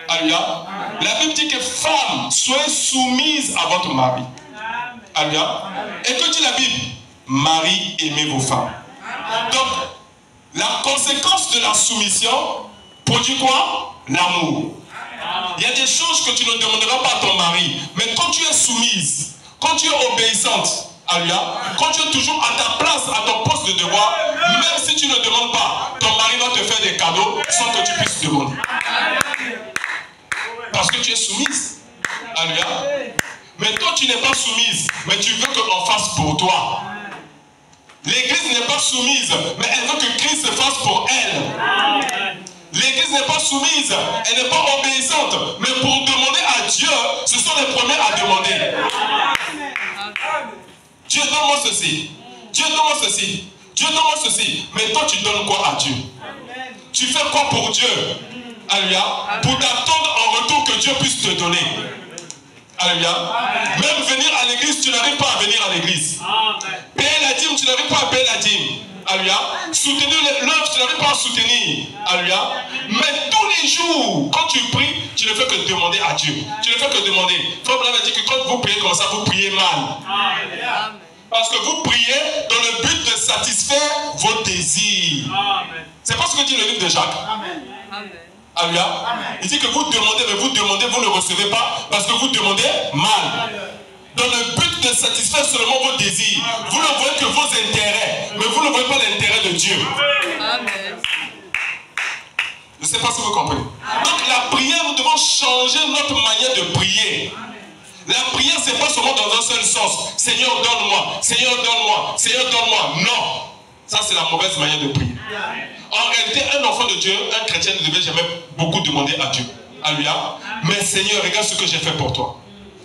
Alléluia. La Bible dit que femmes, soyez soumises à votre mari. Alléluia. Et que dit la Bible? Mari, aimez vos femmes. Donc, la conséquence de la soumission produit quoi? L'amour. Il y a des choses que tu ne demanderas pas à ton mari. Mais quand tu es soumise, quand tu es obéissante, alléluia, quand tu es toujours à ta place, à ton poste de devoir, même si tu ne demandes pas, ton mari va te faire des cadeaux sans que tu puisses demander. Parce que tu es soumise. Alléluia. Mais toi, tu n'es pas soumise, mais tu veux qu'on fasse pour toi. L'église n'est pas soumise, mais elle veut que Christ se fasse pour elle. L'église n'est pas soumise, elle n'est pas obéissante, mais pour demander à Dieu, ce sont les premiers à demander. Dieu, donne-moi ceci. Dieu, donne-moi ceci. Dieu, donne-moi ceci. Mais toi, tu donnes quoi à Dieu? Tu fais quoi pour Dieu? Alléluia. Pour t'attendre en retour que Dieu puisse te donner. Alléluia. Même venir à l'église, tu n'arrives pas à venir à l'église. Payer la dîme, tu n'arrives pas à payer la dîme. Alléluia. Soutenir l'œuvre, tu n'arrives pas à soutenir. Alléluia. Mais tous les jours, quand tu pries, tu ne fais que demander à Dieu. Tu ne fais que demander. Frère Branham a dit que quand vous priez comme ça, vous priez mal. Parce que vous priez dans le but de satisfaire vos désirs. C'est pas ce que dit le livre de Jacques. Alléluia. Il dit que vous demandez, mais vous demandez, vous ne recevez pas parce que vous demandez mal. Dans le but de satisfaire seulement vos désirs. Vous ne voyez que vos intérêts, mais vous ne voyez pas l'intérêt de Dieu. Amen. Je ne sais pas si vous comprenez. Donc la prière, nous devons changer notre manière de prier. La prière, ce n'est pas seulement dans un seul sens. Seigneur, donne-moi. Seigneur, donne-moi. Seigneur, donne-moi. Non. Ça, c'est la mauvaise manière de prier. En réalité, un enfant de Dieu, un chrétien ne devait jamais beaucoup demander à Dieu. Alléluia. Mais Seigneur, regarde ce que j'ai fait pour toi.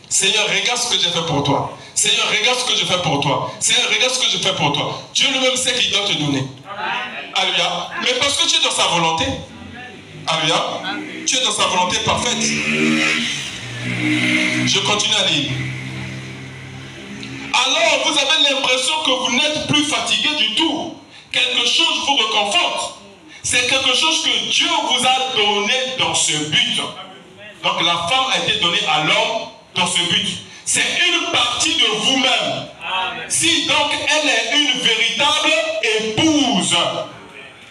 Seigneur, regarde ce que j'ai fait pour toi. Seigneur, regarde ce que je fais pour toi. Seigneur, regarde ce que je fais pour toi. Dieu lui-même sait qu'il doit te donner. Alléluia. Mais parce que tu es dans sa volonté. Alléluia. Tu es dans sa volonté parfaite. Je continue à lire. Alors, vous avez l'impression que vous n'êtes plus fatigué du tout. Quelque chose vous réconforte. C'est quelque chose que Dieu vous a donné dans ce but. Donc, la femme a été donnée à l'homme dans ce but. C'est une partie de vous-même. Si donc elle est une véritable épouse.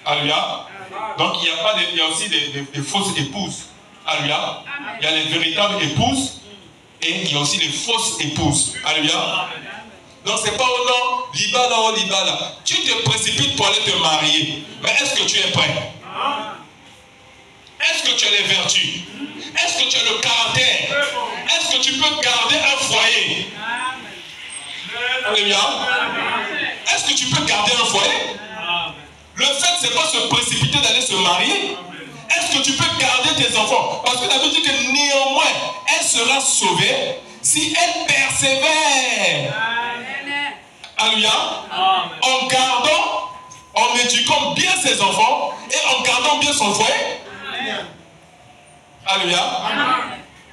Alléluia. Donc il y a aussi des fausses épouses. Alléluia. Il y a les véritables épouses et il y a aussi les fausses épouses. Alléluia. Donc c'est pas au nom, libala. Tu te précipites pour aller te marier. Mais est-ce que tu es prêt? Est-ce que tu as les vertus? Est-ce que tu as le caractère? Est-ce que tu peux garder un foyer? Alléluia. Est-ce que tu peux garder un foyer? Le fait, c'est pas se précipiter d'aller se marier. Est-ce que tu peux garder tes enfants? Parce que la Bible dit que néanmoins, elle sera sauvée si elle persévère. Alléluia. En gardant, en éduquant bien ses enfants et en gardant bien son foyer. Alléluia.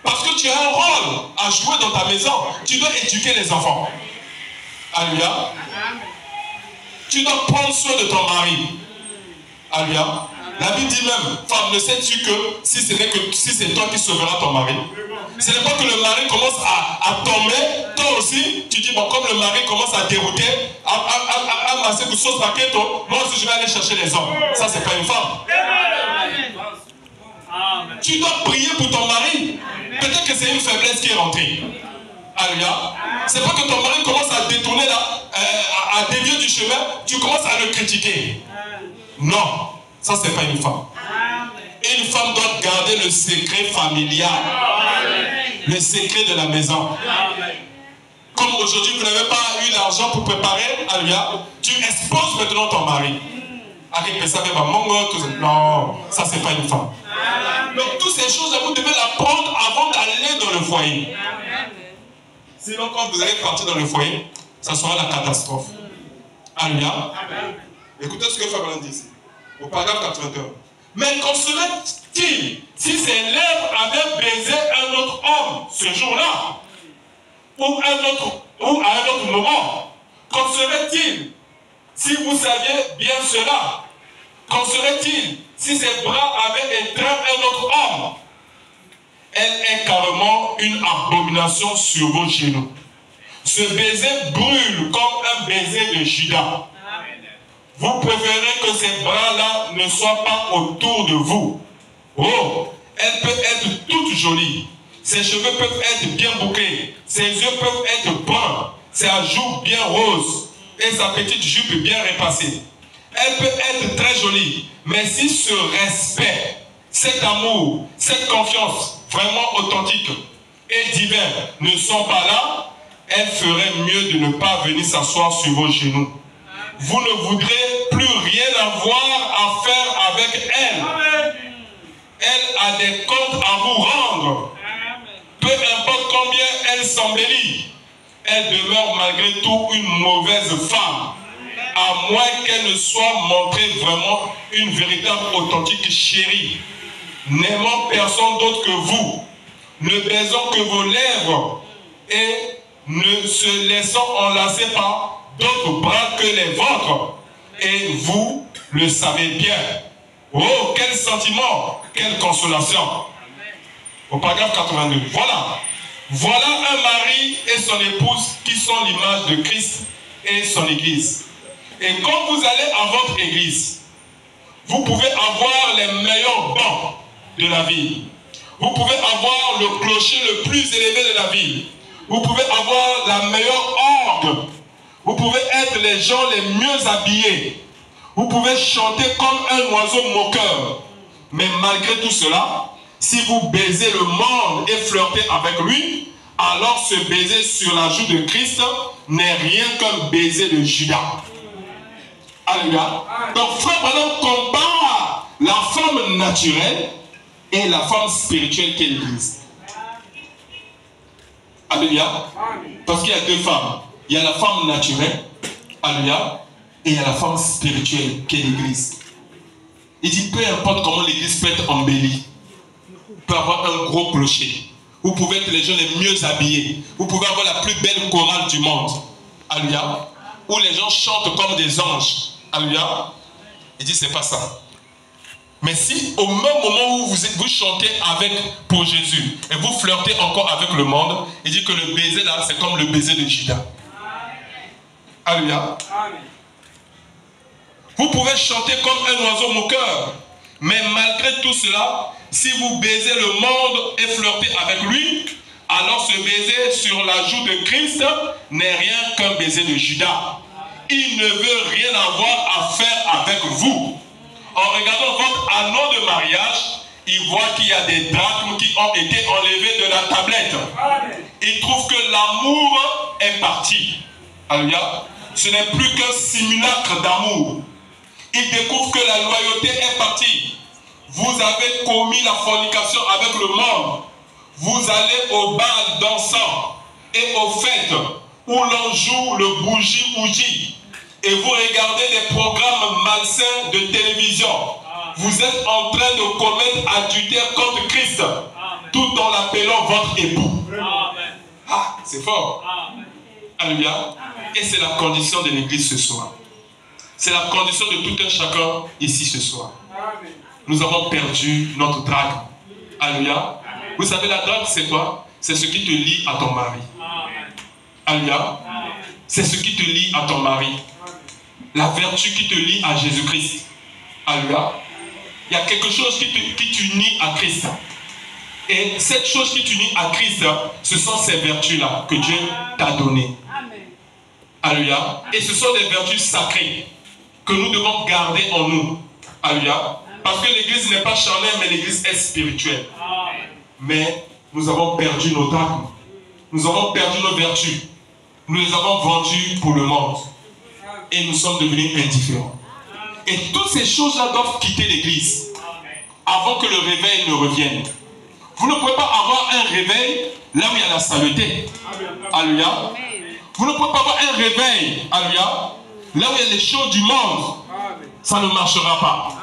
Parce que tu as un rôle à jouer dans ta maison. Tu dois éduquer les enfants. Alléluia. Tu dois prendre soin de ton mari. Alléluia. La Bible dit même, femme, ne sais-tu que si c'est toi qui sauveras ton mari? Ce n'est pas que le mari commence à tomber, toi aussi, tu dis, bon, comme le mari commence à dérouter, à masser de sauce paqueto, moi aussi je vais aller chercher les hommes. Ça, c'est pas une femme. Tu dois prier pour ton mari. Peut-être que c'est une faiblesse qui est rentrée. Alléluia. C'est pas que ton mari commence à détourner là, à dévier du chemin, tu commences à le critiquer. Non, ça c'est pas une femme. Une femme doit garder le secret familial. Le secret de la maison. Comme aujourd'hui vous n'avez pas eu l'argent pour préparer, alléluia, tu exposes maintenant ton mari. Non, ça c'est pas une femme. Donc toutes ces choses, vous devez l'apprendre avant d'aller dans le foyer. Sinon quand vous allez partir dans le foyer, ça sera la catastrophe. Alléluia. Écoutez ce que Fabien dit ici, au paragraphe 81. Mais qu'en serait-il si ces lèvres avaient baisé un autre homme ce jour-là, ou à un autre moment? Qu'en serait-il si vous saviez bien cela? Qu'en serait-il si ses bras avaient étreint un autre homme? Elle est carrément une abomination sur vos genoux. Ce baiser brûle comme un baiser de Judas. Vous préférez que ces bras-là ne soient pas autour de vous. Oh, elle peut être toute jolie. Ses cheveux peuvent être bien bouclés. Ses yeux peuvent être bruns. Ses joues bien roses. Et sa petite jupe bien repassée. Elle peut être très jolie. Mais si ce respect, cet amour, cette confiance vraiment authentique et divin ne sont pas là, elle ferait mieux de ne pas venir s'asseoir sur vos genoux. Vous ne voudrez plus rien avoir à faire avec elle. Elle a des comptes à vous rendre. Peu importe combien elle s'embellit, elle demeure malgré tout une mauvaise femme, à moins qu'elle ne soit montrée vraiment une véritable authentique chérie, n'aimant personne d'autre que vous, ne baisant que vos lèvres et ne se laissant enlacer par d'autres bras que les vôtres. Et vous le savez bien. Oh, quel sentiment, quelle consolation. Au paragraphe 82. Voilà un mari et son épouse qui sont l'image de Christ et son église. Et quand vous allez à votre église, vous pouvez avoir les meilleurs bancs de la ville. Vous pouvez avoir le clocher le plus élevé de la ville. Vous pouvez avoir la meilleure orgue. Vous pouvez être les gens les mieux habillés. Vous pouvez chanter comme un oiseau moqueur. Mais malgré tout cela, si vous baisez le monde et flirtez avec lui, alors ce baiser sur la joue de Christ n'est rien qu'un baiser de Judas. Alléluia. Donc frère Branham compare la femme naturelle et la femme spirituelle qu'est l'Église. Alléluia. Parce qu'il y a deux femmes. Il y a la femme naturelle, alléluia, et il y a la femme spirituelle qu'est l'Église. Il dit peu importe comment l'Église peut être embellie, peut avoir un gros clocher. Vous pouvez être les gens les mieux habillés. Vous pouvez avoir la plus belle chorale du monde. Alléluia. Où les gens chantent comme des anges. Alléluia. Il dit c'est pas ça. Mais si au même moment où vous chantez pour Jésus et vous flirtez encore avec le monde, il dit que le baiser là c'est comme le baiser de Judas. Alléluia. Vous pouvez chanter comme un oiseau moqueur, mais malgré tout cela, si vous baisez le monde et flirtez avec lui, alors ce baiser sur la joue de Christ n'est rien qu'un baiser de Judas. Il ne veut rien avoir à faire avec vous. En regardant votre anneau de mariage, il voit qu'il y a des drachmes qui ont été enlevés de la tablette. Il trouve que l'amour est parti. Alléluia. Ce n'est plus qu'un simulacre d'amour. Il découvre que la loyauté est partie. Vous avez commis la fornication avec le monde. Vous allez au bal dansant et aux fêtes où l'on joue le bougie-bougie. Et vous regardez des programmes malsains de télévision. Vous êtes en train de commettre adultère contre Christ, tout en l'appelant votre époux. Ah, c'est fort. Alléluia. Et c'est la condition de l'Église ce soir. C'est la condition de tout un chacun ici ce soir. Nous avons perdu notre drague. Alléluia. Vous savez, la drague, c'est quoi? C'est ce qui te lie à ton mari. Alléluia. C'est ce qui te lie à ton mari. La vertu qui te lie à Jésus-Christ. Alléluia. Il y a quelque chose qui t'unit à Christ. Et cette chose qui t'unit à Christ, ce sont ces vertus-là que Dieu t'a données. Alléluia. Et ce sont des vertus sacrées que nous devons garder en nous. Alléluia. Parce que l'église n'est pas charnelle, mais l'église est spirituelle. Mais nous avons perdu nos drachmes. Nous avons perdu nos vertus. Nous les avons vendues pour le monde. Et nous sommes devenus indifférents. Et toutes ces choses-là doivent quitter l'église avant que le réveil ne revienne. Vous ne pouvez pas avoir un réveil là où il y a la saleté. Alléluia. Vous ne pouvez pas avoir un réveil, alléluia, là où il y a les choses du monde. ça ne marchera pas.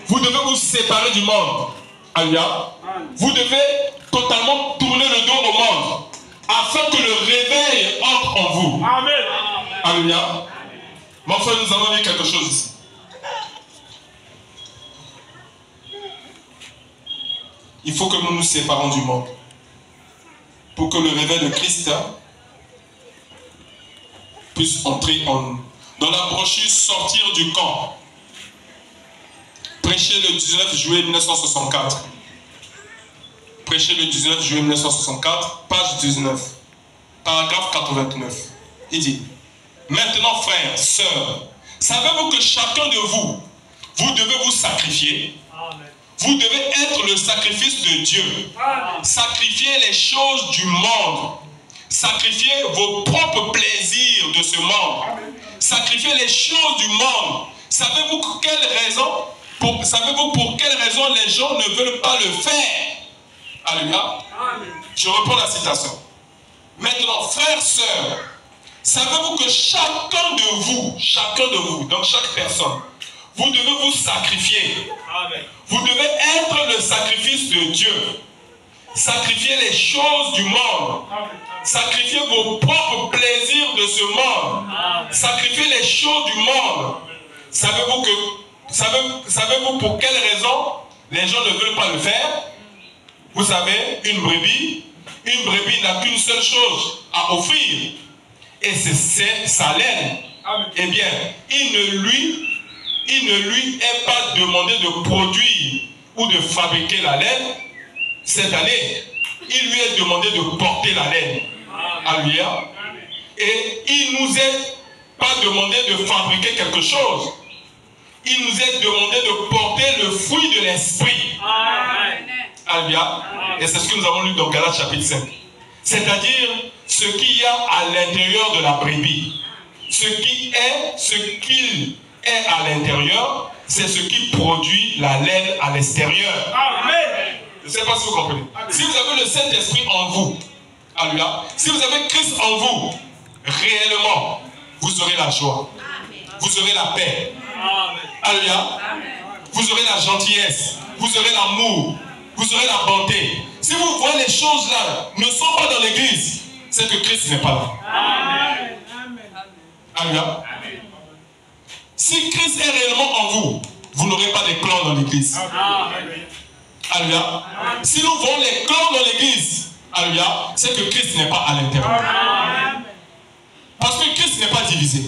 Vous devez vous séparer du monde. Alléluia. Vous devez totalement tourner le dos au monde afin que le réveil entre en vous. Amen. Alléluia. Mon frère, nous allons lire quelque chose ici. Il faut que nous nous séparons du monde pour que le réveil de Christ puisse entrer en... Dans la brochure Sortir du camp, prêché le 19 juillet 1964. Prêché le 19 juillet 1964, page 19, paragraphe 89. Il dit: maintenant, frères, sœurs, savez-vous que chacun de vous, vous devez vous sacrifier. Amen. Vous devez être le sacrifice de Dieu. Amen. Sacrifier les choses du monde. Sacrifier vos propres plaisirs de ce monde. Amen. Sacrifier les choses du monde. Savez-vous pour quelle raison les gens ne veulent pas le faire? Alléluia. Je reprends la citation. Maintenant, frères, sœurs, savez-vous que chacun de vous, donc chaque personne, vous devez vous sacrifier. Amen. Vous devez être le sacrifice de Dieu. Sacrifier les choses du monde. Amen. Sacrifier vos propres plaisirs de ce monde. Amen. Sacrifier les choses du monde. Savez-vous pour quelle raison les gens ne veulent pas le faire? Vous savez, une brebis n'a qu'une seule chose à offrir, et c'est sa laine. Amen. Eh bien, il ne lui est pas demandé de produire ou de fabriquer la laine cette année. Il lui est demandé de porter la laine. Alléluia. Et il ne nous est pas demandé de fabriquer quelque chose. Il nous est demandé de porter le fruit de l'esprit. Alléluia. Et c'est ce que nous avons lu dans Galates chapitre 5. C'est-à-dire ce qu'il y a à l'intérieur de la brebis. Ce qu'il est à l'intérieur, c'est ce qui produit la laine à l'extérieur. Amen. Je ne sais pas si vous comprenez. Amen. Si vous avez le Saint-Esprit en vous, alléluia, si vous avez Christ en vous, réellement, vous aurez la joie. Amen. Vous aurez la paix. Amen. Alléluia. Amen. Vous aurez la gentillesse. Vous aurez l'amour. Vous aurez la bonté. Si vous voyez les choses là ne sont pas dans l'église, c'est que Christ n'est pas là. Amen. Alléluia. Si Christ est réellement en vous, vous n'aurez pas des clans dans l'église. Alléluia. Si nous voyons les clans dans l'église, alléluia, c'est que Christ n'est pas à l'intérieur. Parce que Christ n'est pas divisé.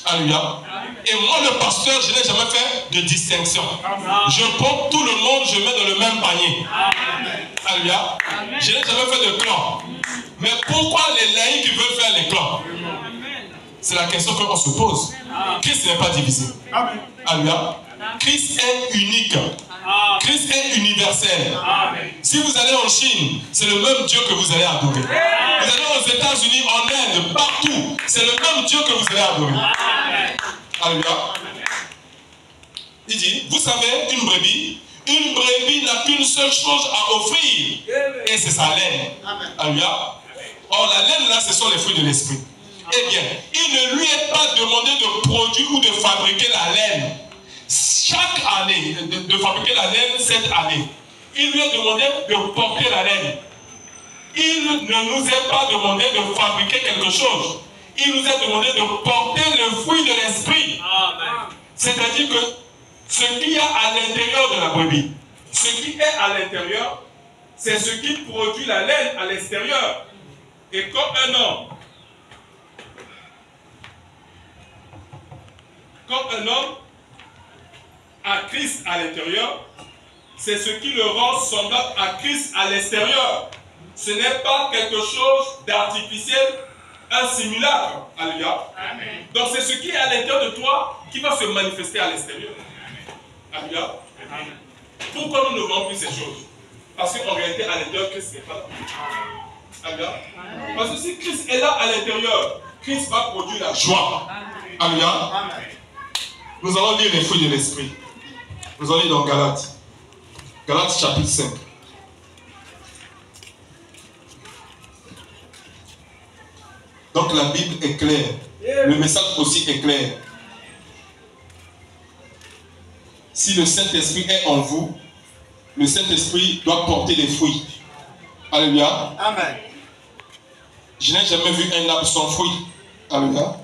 Alléluia. Et moi, le pasteur, je n'ai jamais fait de distinction. Je prends tout le monde, je mets dans le même panier. Alléluia. Je n'ai jamais fait de clan. Mais pourquoi les laïcs veulent faire les clans? C'est la question qu'on se pose. Christ n'est pas divisé. Alléluia. Christ est unique. Christ est universel. Si vous allez en Chine, c'est le même Dieu que vous allez adorer. Vous allez aux États-Unis, en Inde, partout, c'est le même Dieu que vous allez adorer. Alléluia. Il dit, vous savez, une brebis n'a qu'une seule chose à offrir, et c'est sa laine. Alléluia. Or, la laine là, ce sont les fruits de l'esprit. Eh bien, il ne lui est pas demandé de produire ou de fabriquer la laine chaque année, de fabriquer la laine cette année. Il lui est demandé de porter la laine. Il ne nous est pas demandé de fabriquer quelque chose. Il nous est demandé de porter le fruit de l'esprit. C'est-à-dire que ce qu'il y a à l'intérieur de la brebis, ce qui est à l'intérieur, c'est ce qui produit la laine à l'extérieur. Et comme un homme a Christ à l'intérieur, c'est ce qui le rend semblable à Christ à l'extérieur. Ce n'est pas quelque chose d'artificiel, un simulacre. Alléluia. Amen. Donc c'est ce qui est à l'intérieur de toi qui va se manifester à l'extérieur. Alléluia. Amen. Pourquoi nous ne voyons plus ces choses? Parce qu'en réalité, à l'intérieur, Christ n'est pas là. Alléluia. Parce que si Christ est là à l'intérieur, Christ va produire la joie. Alléluia. Nous allons lire les fruits de l'esprit. Nous allons lire dans Galates. Galates chapitre 5. Donc la Bible est claire. Le message aussi est clair. si le Saint-Esprit est en vous, le Saint-Esprit doit porter les fruits. Alléluia. Amen. Je n'ai jamais vu un arbre sans fruits. Alléluia.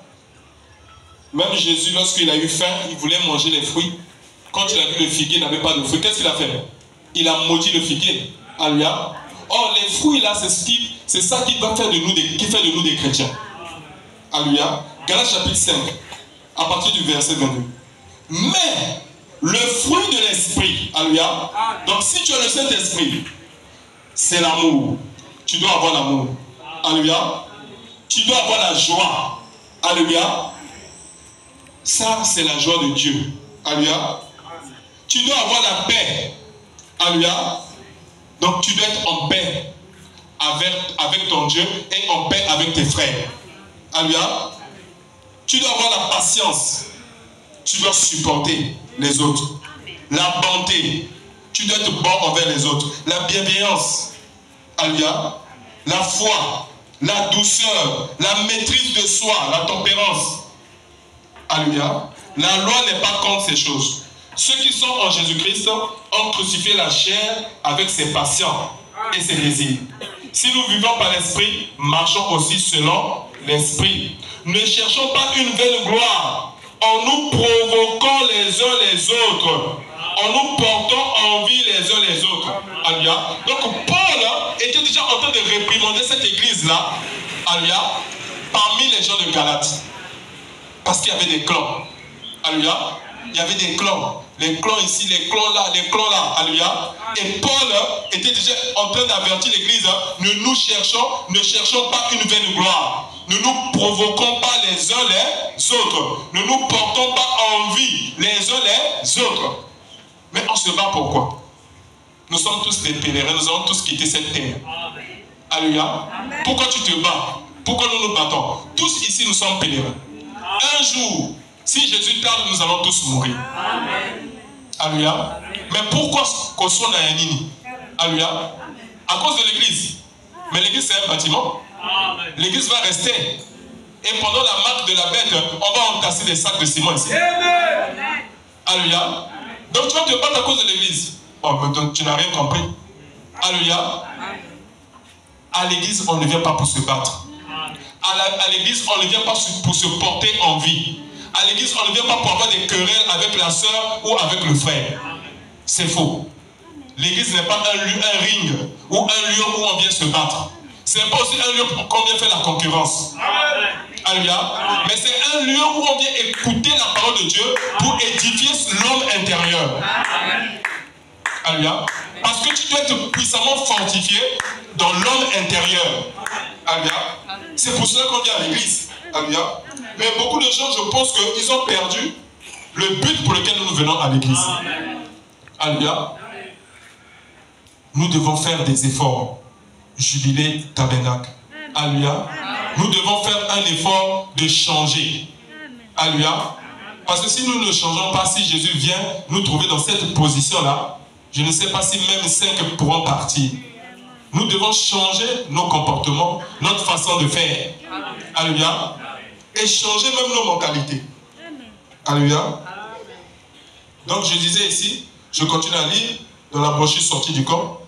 Même Jésus, lorsqu'il a eu faim, il voulait manger les fruits. Quand il a vu le figuier, il n'avait pas de fruits. Qu'est-ce qu'il a fait? Il a maudit le figuier. Alléluia. Or, les fruits là, c'est ça qui va faire de nous qui fait de nous des chrétiens. Alléluia. Galates chapitre 5, à partir du verset 22. Mais le fruit de l'esprit, alléluia. Donc si tu as le Saint-Esprit, c'est l'amour. Tu dois avoir l'amour. Alléluia. Tu dois avoir la joie. Alléluia. Ça, c'est la joie de Dieu. Alléluia. Tu dois avoir la paix. Alléluia. Donc tu dois être en paix avec ton Dieu et en paix avec tes frères. Alléluia. Tu dois avoir la patience. Tu dois supporter les autres. La bonté. Tu dois être bon envers les autres. La bienveillance. Alléluia. La foi. La douceur. La maîtrise de soi. La tempérance. Alléluia. La loi n'est pas contre ces choses. Ceux qui sont en Jésus-Christ ont crucifié la chair avec ses passions et ses désirs. Si nous vivons par l'Esprit, marchons aussi selon l'Esprit. Ne cherchons pas une vaine gloire en nous provoquant les uns les autres, en nous portant envie les uns les autres. Alléluia. Donc Paul était déjà en train de réprimander cette église-là, alléluia, parmi les gens de Galates. Parce qu'il y avait des clans. Alléluia. Il y avait des clans. Les clans ici, les clans là, alléluia. Et Paul était déjà en train d'avertir l'église, ne cherchons pas une vaine gloire. Ne nous provoquons pas les uns les autres. Ne nous portons pas envie les uns les autres. Mais on se bat pourquoi? Nous sommes tous des pèlerins, nous avons tous quitté cette terre. Alléluia. Pourquoi tu te bats? Pourquoi nous nous battons? Tous ici, nous sommes pèlerins. Un jour, si Jésus tarde, nous allons tous mourir. Amen. Alléluia. Mais pourquoi qu'on soit dans un nid? Alléluia. À cause de l'église. Mais l'église, c'est un bâtiment. L'église va rester. Et pendant la marque de la bête, on va entasser des sacs de ciment ici. Amen. Alléluia. Donc tu vas te battre à cause de l'église. Oh, donc tu n'as rien compris. Alléluia. À l'église, on ne vient pas pour se battre. À l'église, on ne vient pas pour se porter en vie. À l'église, on ne vient pas pour avoir des querelles avec la soeur ou avec le frère. C'est faux. L'église n'est pas un ring ou un lieu où on vient se battre. Ce n'est pas aussi un lieu où on vient faire la concurrence. Alléluia. Mais c'est un lieu où on vient écouter la parole de Dieu pour édifier l'homme intérieur. Alléluia. Parce que tu dois être puissamment fortifié dans l'homme intérieur. Alléluia. C'est pour cela qu'on vient à l'église. Alléluia. Mais beaucoup de gens, je pense qu'ils ont perdu le but pour lequel nous venons à l'église. Alléluia. Nous devons faire des efforts. Jubilé tabernacle. Alléluia. Nous devons faire un effort de changer. Alléluia. Parce que si nous ne changeons pas, si Jésus vient nous trouver dans cette position-là, je ne sais pas si même 5 pourront partir. Nous devons changer nos comportements, notre façon de faire. Alléluia. Et changer même nos mentalités. Alléluia. Donc je disais ici, je continue à lire dans la brochure sortie du corps.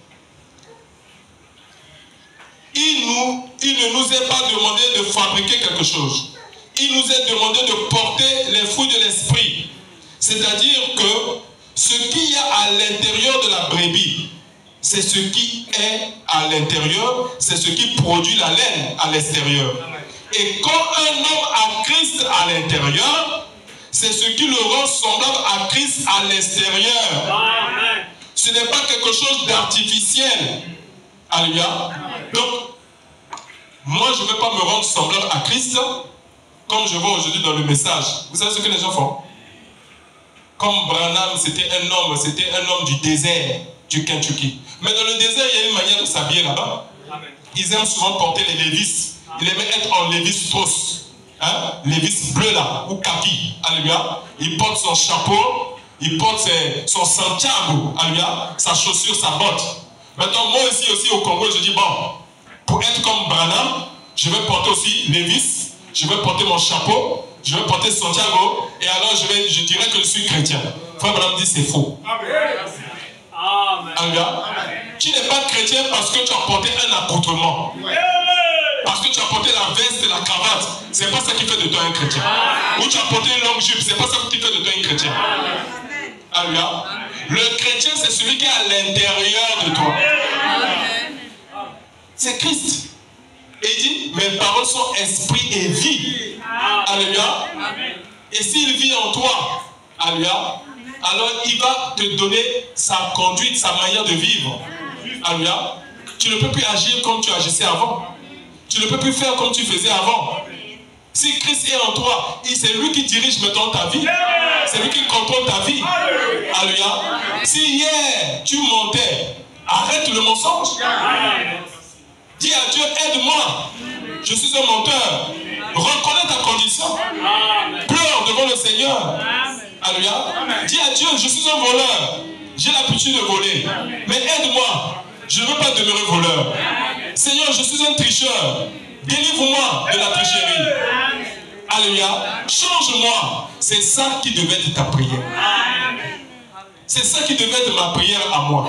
Il ne nous est pas demandé de fabriquer quelque chose. Il nous est demandé de porter les fruits de l'esprit. C'est-à-dire que ce qu'il y a à l'intérieur de la brebis, c'est ce qui est à l'intérieur, c'est ce qui produit la laine à l'extérieur. Et quand un homme a Christ à l'intérieur, c'est ce qui le rend semblable à Christ à l'extérieur. Ce n'est pas quelque chose d'artificiel. Alléluia. Donc, moi, je ne vais pas me rendre semblable à Christ comme je vois aujourd'hui dans le message. Vous savez ce que les gens font? Comme Branham, c'était un homme du désert du Kentucky. Mais dans le désert, il y a une manière de s'habiller là-bas. Ils aiment souvent porter les Lévis. Ils aiment être en Lévis Strauss. Hein? Lévis bleu là, ou kaki. Alléluia. Il porte son chapeau, il porte son Santiago. Alléluia. Sa chaussure, sa botte. Maintenant, moi aussi au Congo, je dis, bon, pour être comme Branham, je vais porter aussi Lévis, je vais porter mon chapeau, je vais porter Santiago, et alors je dirais que je suis chrétien. Frère Branham dit c'est faux. Alléluia. Tu n'es pas chrétien parce que tu as porté un accoutrement. Parce que tu as porté la veste et la cravate. C'est pas ça qui fait de toi un chrétien. Ou tu as porté une longue jupe. C'est pas ça qui fait de toi un chrétien. Alléluia. Le chrétien, c'est celui qui est à l'intérieur de toi. C'est Christ. Et il dit, mes paroles sont esprit et vie. Alléluia. Et s'il vit en toi, alléluia, alors il va te donner sa conduite, sa manière de vivre. Alléluia. Tu ne peux plus agir comme tu agissais avant. Tu ne peux plus faire comme tu faisais avant. Si Christ est en toi, c'est lui qui dirige maintenant ta vie. C'est lui qui contrôle ta vie. Alléluia. Si hier tu mentais, arrête le mensonge. Dis à Dieu, aide-moi. Je suis un menteur. Reconnais ta condition. Pleure devant le Seigneur. Alléluia. Dis à Dieu, je suis un voleur. J'ai l'habitude de voler. Mais aide-moi. Je ne veux pas demeurer voleur. Seigneur, je suis un tricheur. Délivre-moi de la tricherie. Alléluia. Change-moi. C'est ça qui devait être ta prière. C'est ça qui devait être ma prière à moi.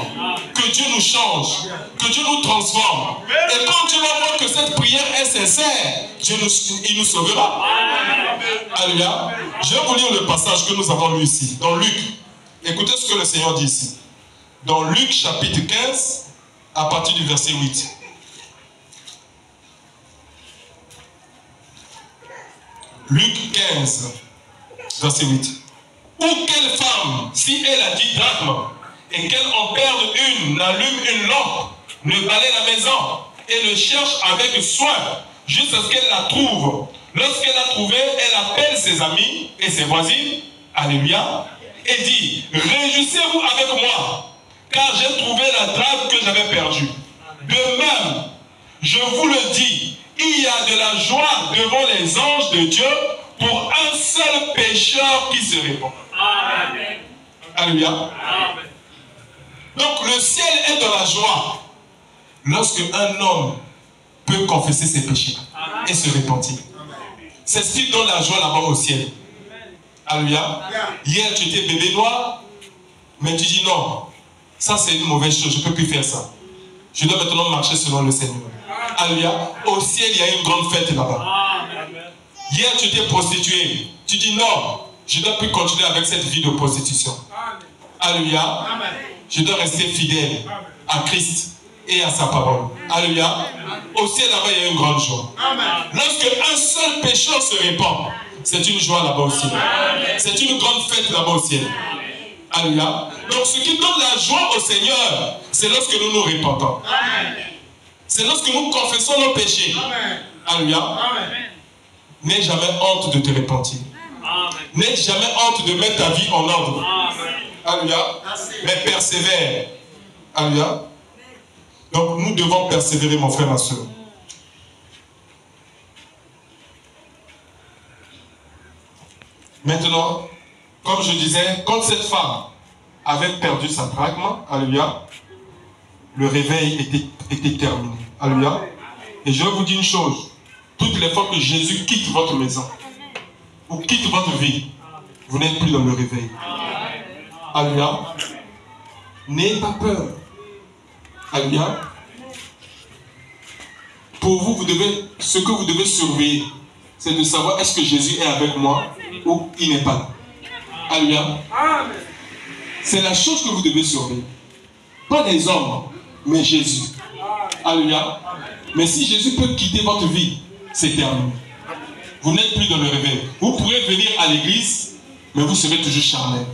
Que Dieu nous change. Que Dieu nous transforme. Et quand Dieu va voir que cette prière est sincère, il nous sauvera. Alléluia. Je vais vous lire le passage que nous avons lu ici. Dans Luc. Écoutez ce que le Seigneur dit ici. Dans Luc chapitre 15, à partir du verset 8. Luc 15, verset 8. Ou quelle femme, si elle a 10 drachmes, et qu'elle en perde une, n'allume une lampe, ne balaye la maison, et le cherche avec soin, jusqu'à ce qu'elle la trouve. Lorsqu'elle l'a trouvée, elle appelle ses amis et ses voisines, alléluia, et dit, réjouissez-vous avec moi, car j'ai trouvé la drachme que j'avais perdue. De même, je vous le dis, il y a de la joie devant les anges de Dieu pour un seul pécheur qui se répand. Amen. Alléluia. Amen. Donc le ciel est dans la joie lorsque un homme peut confesser ses péchés et se repentir. C'est ce qui donne la joie là-bas au ciel. Alléluia. Hier tu étais bébé noir, mais tu dis non, ça c'est une mauvaise chose, je ne peux plus faire ça. Je dois maintenant marcher selon le Seigneur. Alléluia. Au ciel, il y a une grande fête là-bas. Hier, tu étais prostituée. Tu dis non, je ne dois plus continuer avec cette vie de prostitution. Alléluia. Je dois rester fidèle à Christ et à sa parole. Alléluia. Au ciel, là-bas, il y a une grande joie. Lorsque un seul pécheur se répand, c'est une joie là-bas au ciel. C'est une grande fête là-bas au ciel. Alléluia. Donc, ce qui donne la joie au Seigneur, c'est lorsque nous nous répandons. C'est lorsque nous confessons nos péchés. Alléluia. N'aie jamais honte de te repentir. N'aie jamais honte de mettre ta vie en ordre. Alléluia. Mais persévère. Alléluia. Donc nous devons persévérer, mon frère, ma soeur. Maintenant, comme je disais, quand cette femme avait perdu sa drachme, alléluia, le réveil était terminé. Alléluia. Et je vais vous dire une chose. Toutes les fois que Jésus quitte votre maison, ou quitte votre vie, vous n'êtes plus dans le réveil. Alléluia. N'ayez pas peur. Alléluia. Pour vous, ce que vous devez surveiller, c'est de savoir est-ce que Jésus est avec moi ou il n'est pas là. Alléluia. C'est la chose que vous devez surveiller. Pas les hommes, mais Jésus. Alléluia. Mais si Jésus peut quitter votre vie, c'est terminé. Vous n'êtes plus dans le réveil. Vous pourrez venir à l'église, mais vous serez toujours charnel.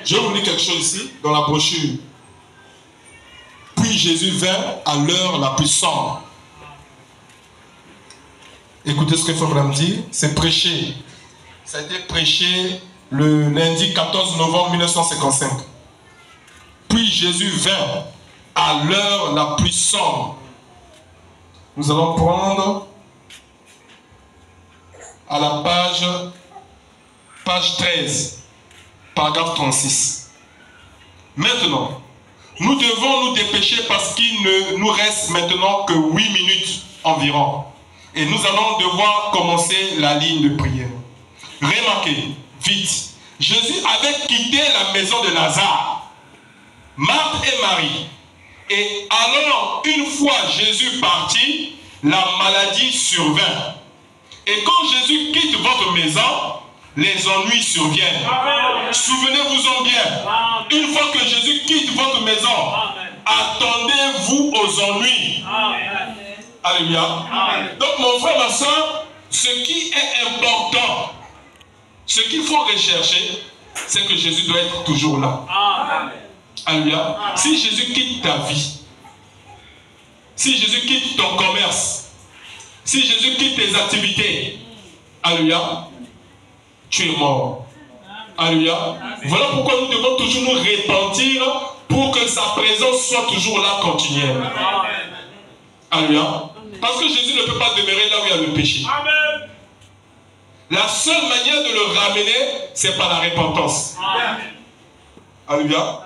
Je vais vous lire quelque chose ici, dans la brochure. Puis Jésus vint à l'heure la plus sombre. Écoutez ce que Frère dit. C'est prêché. Ça a été prêché le lundi 14 novembre 1955. Puis Jésus vint à l'heure la plus sombre. Nous allons prendre à la page 13, paragraphe 36. Maintenant, nous devons nous dépêcher parce qu'il ne nous reste maintenant que 8 minutes environ. Et nous allons devoir commencer la ligne de prière. Remarquez, vite, Jésus avait quitté la maison de Lazare, Marthe et Marie. Et alors, une fois Jésus parti, la maladie survint. Et quand Jésus quitte votre maison, les ennuis surviennent. Souvenez-vous-en bien. Une fois que Jésus quitte votre maison, attendez-vous aux ennuis. Alléluia. Donc mon frère, ma soeur, ce qui est important, ce qu'il faut rechercher, c'est que Jésus doit être toujours là. Alléluia. Si Jésus quitte ta vie, si Jésus quitte ton commerce, si Jésus quitte tes activités, alléluia, tu es mort. Alléluia. Voilà pourquoi nous devons toujours nous repentir pour que sa présence soit toujours là, continuelle. Alléluia. Parce que Jésus ne peut pas demeurer là où il y a le péché. Amen. La seule manière de le ramener, c'est par la repentance. Alléluia.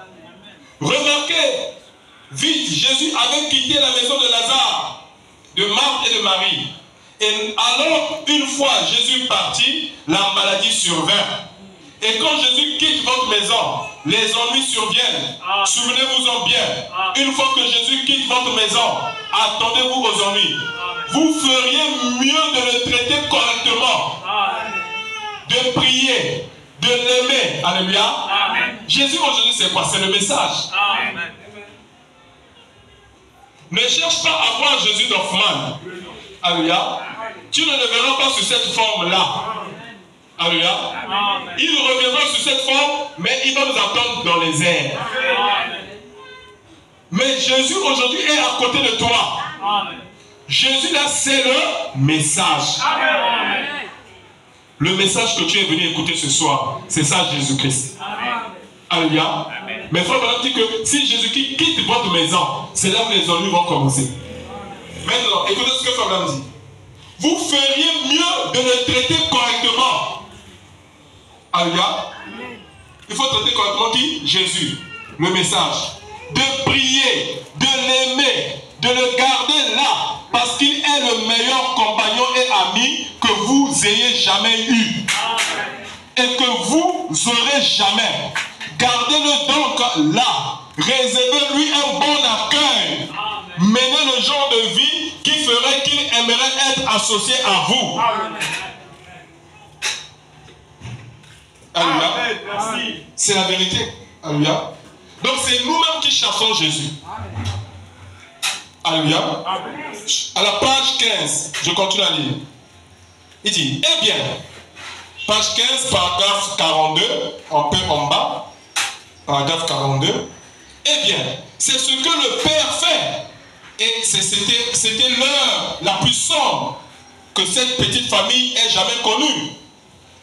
Remarquez, vite, Jésus avait quitté la maison de Lazare, de Marthe et de Marie. Et alors, une fois Jésus parti, la maladie survint. Et quand Jésus quitte votre maison, les ennuis surviennent. Souvenez-vous-en bien. Une fois que Jésus quitte votre maison, attendez-vous aux ennuis. Vous feriez mieux de le traiter correctement. De prier, de l'aimer. Alléluia. Jésus aujourd'hui, c'est quoi? C'est le message. Amen. Ne cherche pas à voir Jésus d'Hoffmann. Alléluia. Tu ne le verras pas sous cette forme-là. Alléluia. Il reviendra sous cette forme, mais il va nous attendre dans les airs. Mais Jésus aujourd'hui est à côté de toi. Jésus là, c'est le message. Le message que tu es venu écouter ce soir, c'est ça Jésus-Christ. Alléluia. Mais frère, on dit que si Jésus quitte votre maison, c'est là où les ennuis vont commencer. Maintenant, écoutez ce que Frère dit. Vous feriez mieux de le traiter correctement. Alléluia. Il faut traiter correctement qui? Jésus. Le message. De prier, de l'aimer, de le garder là. Parce qu'il est le meilleur compagnon et ami que vous ayez jamais eu. Et que vous aurez jamais. Gardez-le donc là. Réservez-lui un bon accueil. Menez le genre de vie qui ferait qu'il aimerait être associé à vous. Alléluia. C'est la vérité. Alléluia. Donc c'est nous-mêmes qui chassons Jésus. Alléluia. À la page 15, je continue à lire. Il dit, eh bien, page 15, paragraphe 42, un peu en bas, paragraphe 42, eh bien, c'est ce que le Père fait. Et c'était l'heure la plus sombre que cette petite famille ait jamais connue.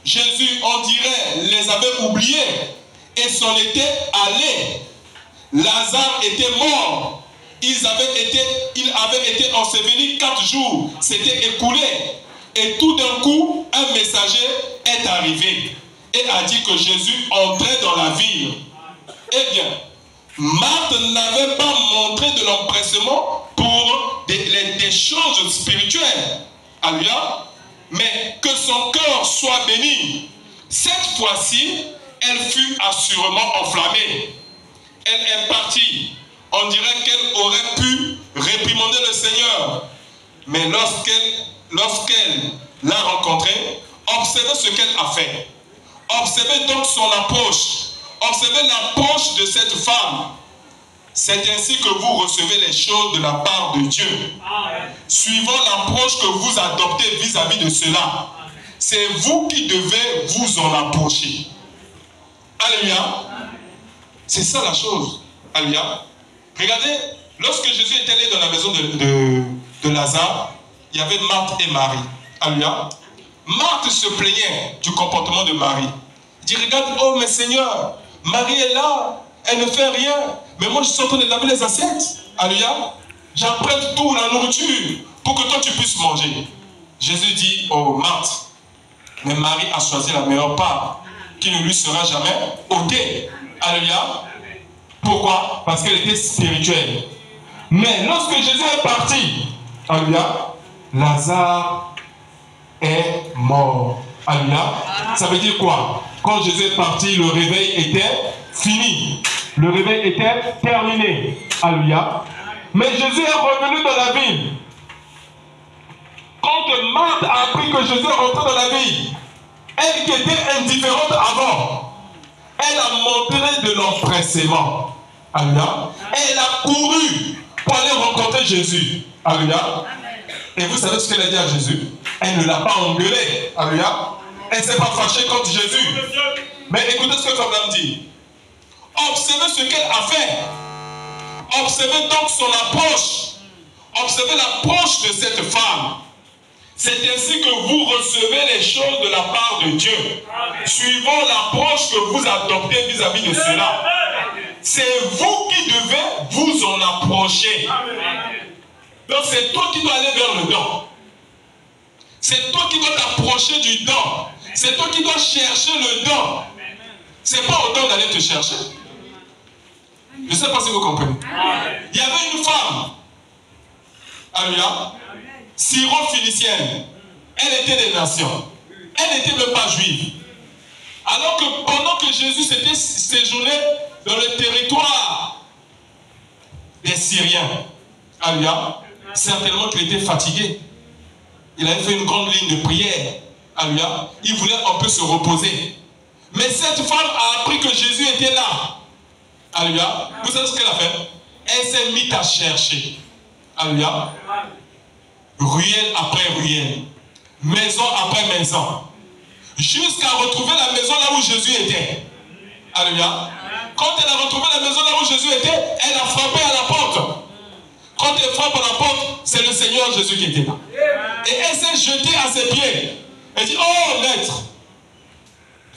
Jésus, on dirait, les avait oubliés et s'en était allé. Lazare était mort. Il avait été enseveli 4 jours. C'était écoulé. Et tout d'un coup, un messager est arrivé et a dit que Jésus entrait dans la ville. Eh bien, Marthe n'avait pas montré de l'empressement pour des choses spirituelles. Alléluia. Mais que son cœur soit béni. Cette fois-ci, elle fut assurément enflammée. Elle est partie. On dirait qu'elle aurait pu réprimander le Seigneur. Mais lorsqu'elle l'a rencontré, observez ce qu'elle a fait. Observez donc son approche. Observez l'approche de cette femme. C'est ainsi que vous recevez les choses de la part de Dieu. Suivant l'approche que vous adoptez vis-à-vis de cela, c'est vous qui devez vous en approcher. Alléluia. C'est ça la chose. Alléluia. Regardez, lorsque Jésus est allé dans la maison de Lazare, il y avait Marthe et Marie. Alléluia. Marthe se plaignait du comportement de Marie. Il dit, regarde, oh mais Seigneur, Marie est là, elle ne fait rien. Mais moi je suis en train de laver les assiettes. Alléluia. J'apprête tout, la nourriture, pour que toi tu puisses manger. Jésus dit, oh Marthe, mais Marie a choisi la meilleure part, qui ne lui sera jamais ôtée. Alléluia. Pourquoi? Parce qu'elle était spirituelle. Mais lorsque Jésus est parti, alléluia, Lazare est mort. Alléluia. Ça veut dire quoi? quand Jésus est parti, le réveil était fini. Le réveil était terminé. Alléluia. Mais Jésus est revenu dans la ville. Quand Marthe a appris que Jésus est rentré dans la ville, elle qui était indifférente avant, elle a montré de l'empressement. Alléluia. Elle a couru pour aller rencontrer Jésus. Alléluia. Et vous savez ce qu'elle a dit à Jésus? Elle ne l'a pas engueulé. Alléluia. Elle ne s'est pas fâchée contre Jésus. Mais écoutez ce que Abraham dit. Observez ce qu'elle a fait. Observez donc son approche. Observez l'approche de cette femme. C'est ainsi que vous recevez les choses de la part de Dieu. Suivant l'approche que vous adoptez vis-à-vis de cela. C'est vous qui devez vous en approcher. Donc c'est toi qui dois aller vers le don. C'est toi qui dois t'approcher du don. C'est toi qui dois chercher le don. C'est pas au don d'aller te chercher. Je ne sais pas si vous comprenez. Il y avait une femme. Alléluia. Syro-phénicienne. Elle était des nations. Elle n'était même pas juive. Alors que pendant que Jésus s'était séjourné dans le territoire des Syriens, alléluia, certainement qu'il était fatigué. Il avait fait une grande ligne de prière. Alléluia. Il voulait un peu se reposer. Mais cette femme a appris que Jésus était là. Alléluia. Vous savez ce qu'elle a fait? Elle s'est mise à chercher. Alléluia. Ruelle après ruelle. Maison après maison. Jusqu'à retrouver la maison là où Jésus était. Alléluia. Quand elle a retrouvé la maison là où Jésus était, elle a frappé à la porte. Quand elle frappe à la porte, c'est le Seigneur Jésus qui était là. Et elle s'est jetée à ses pieds. Elle dit, oh maître,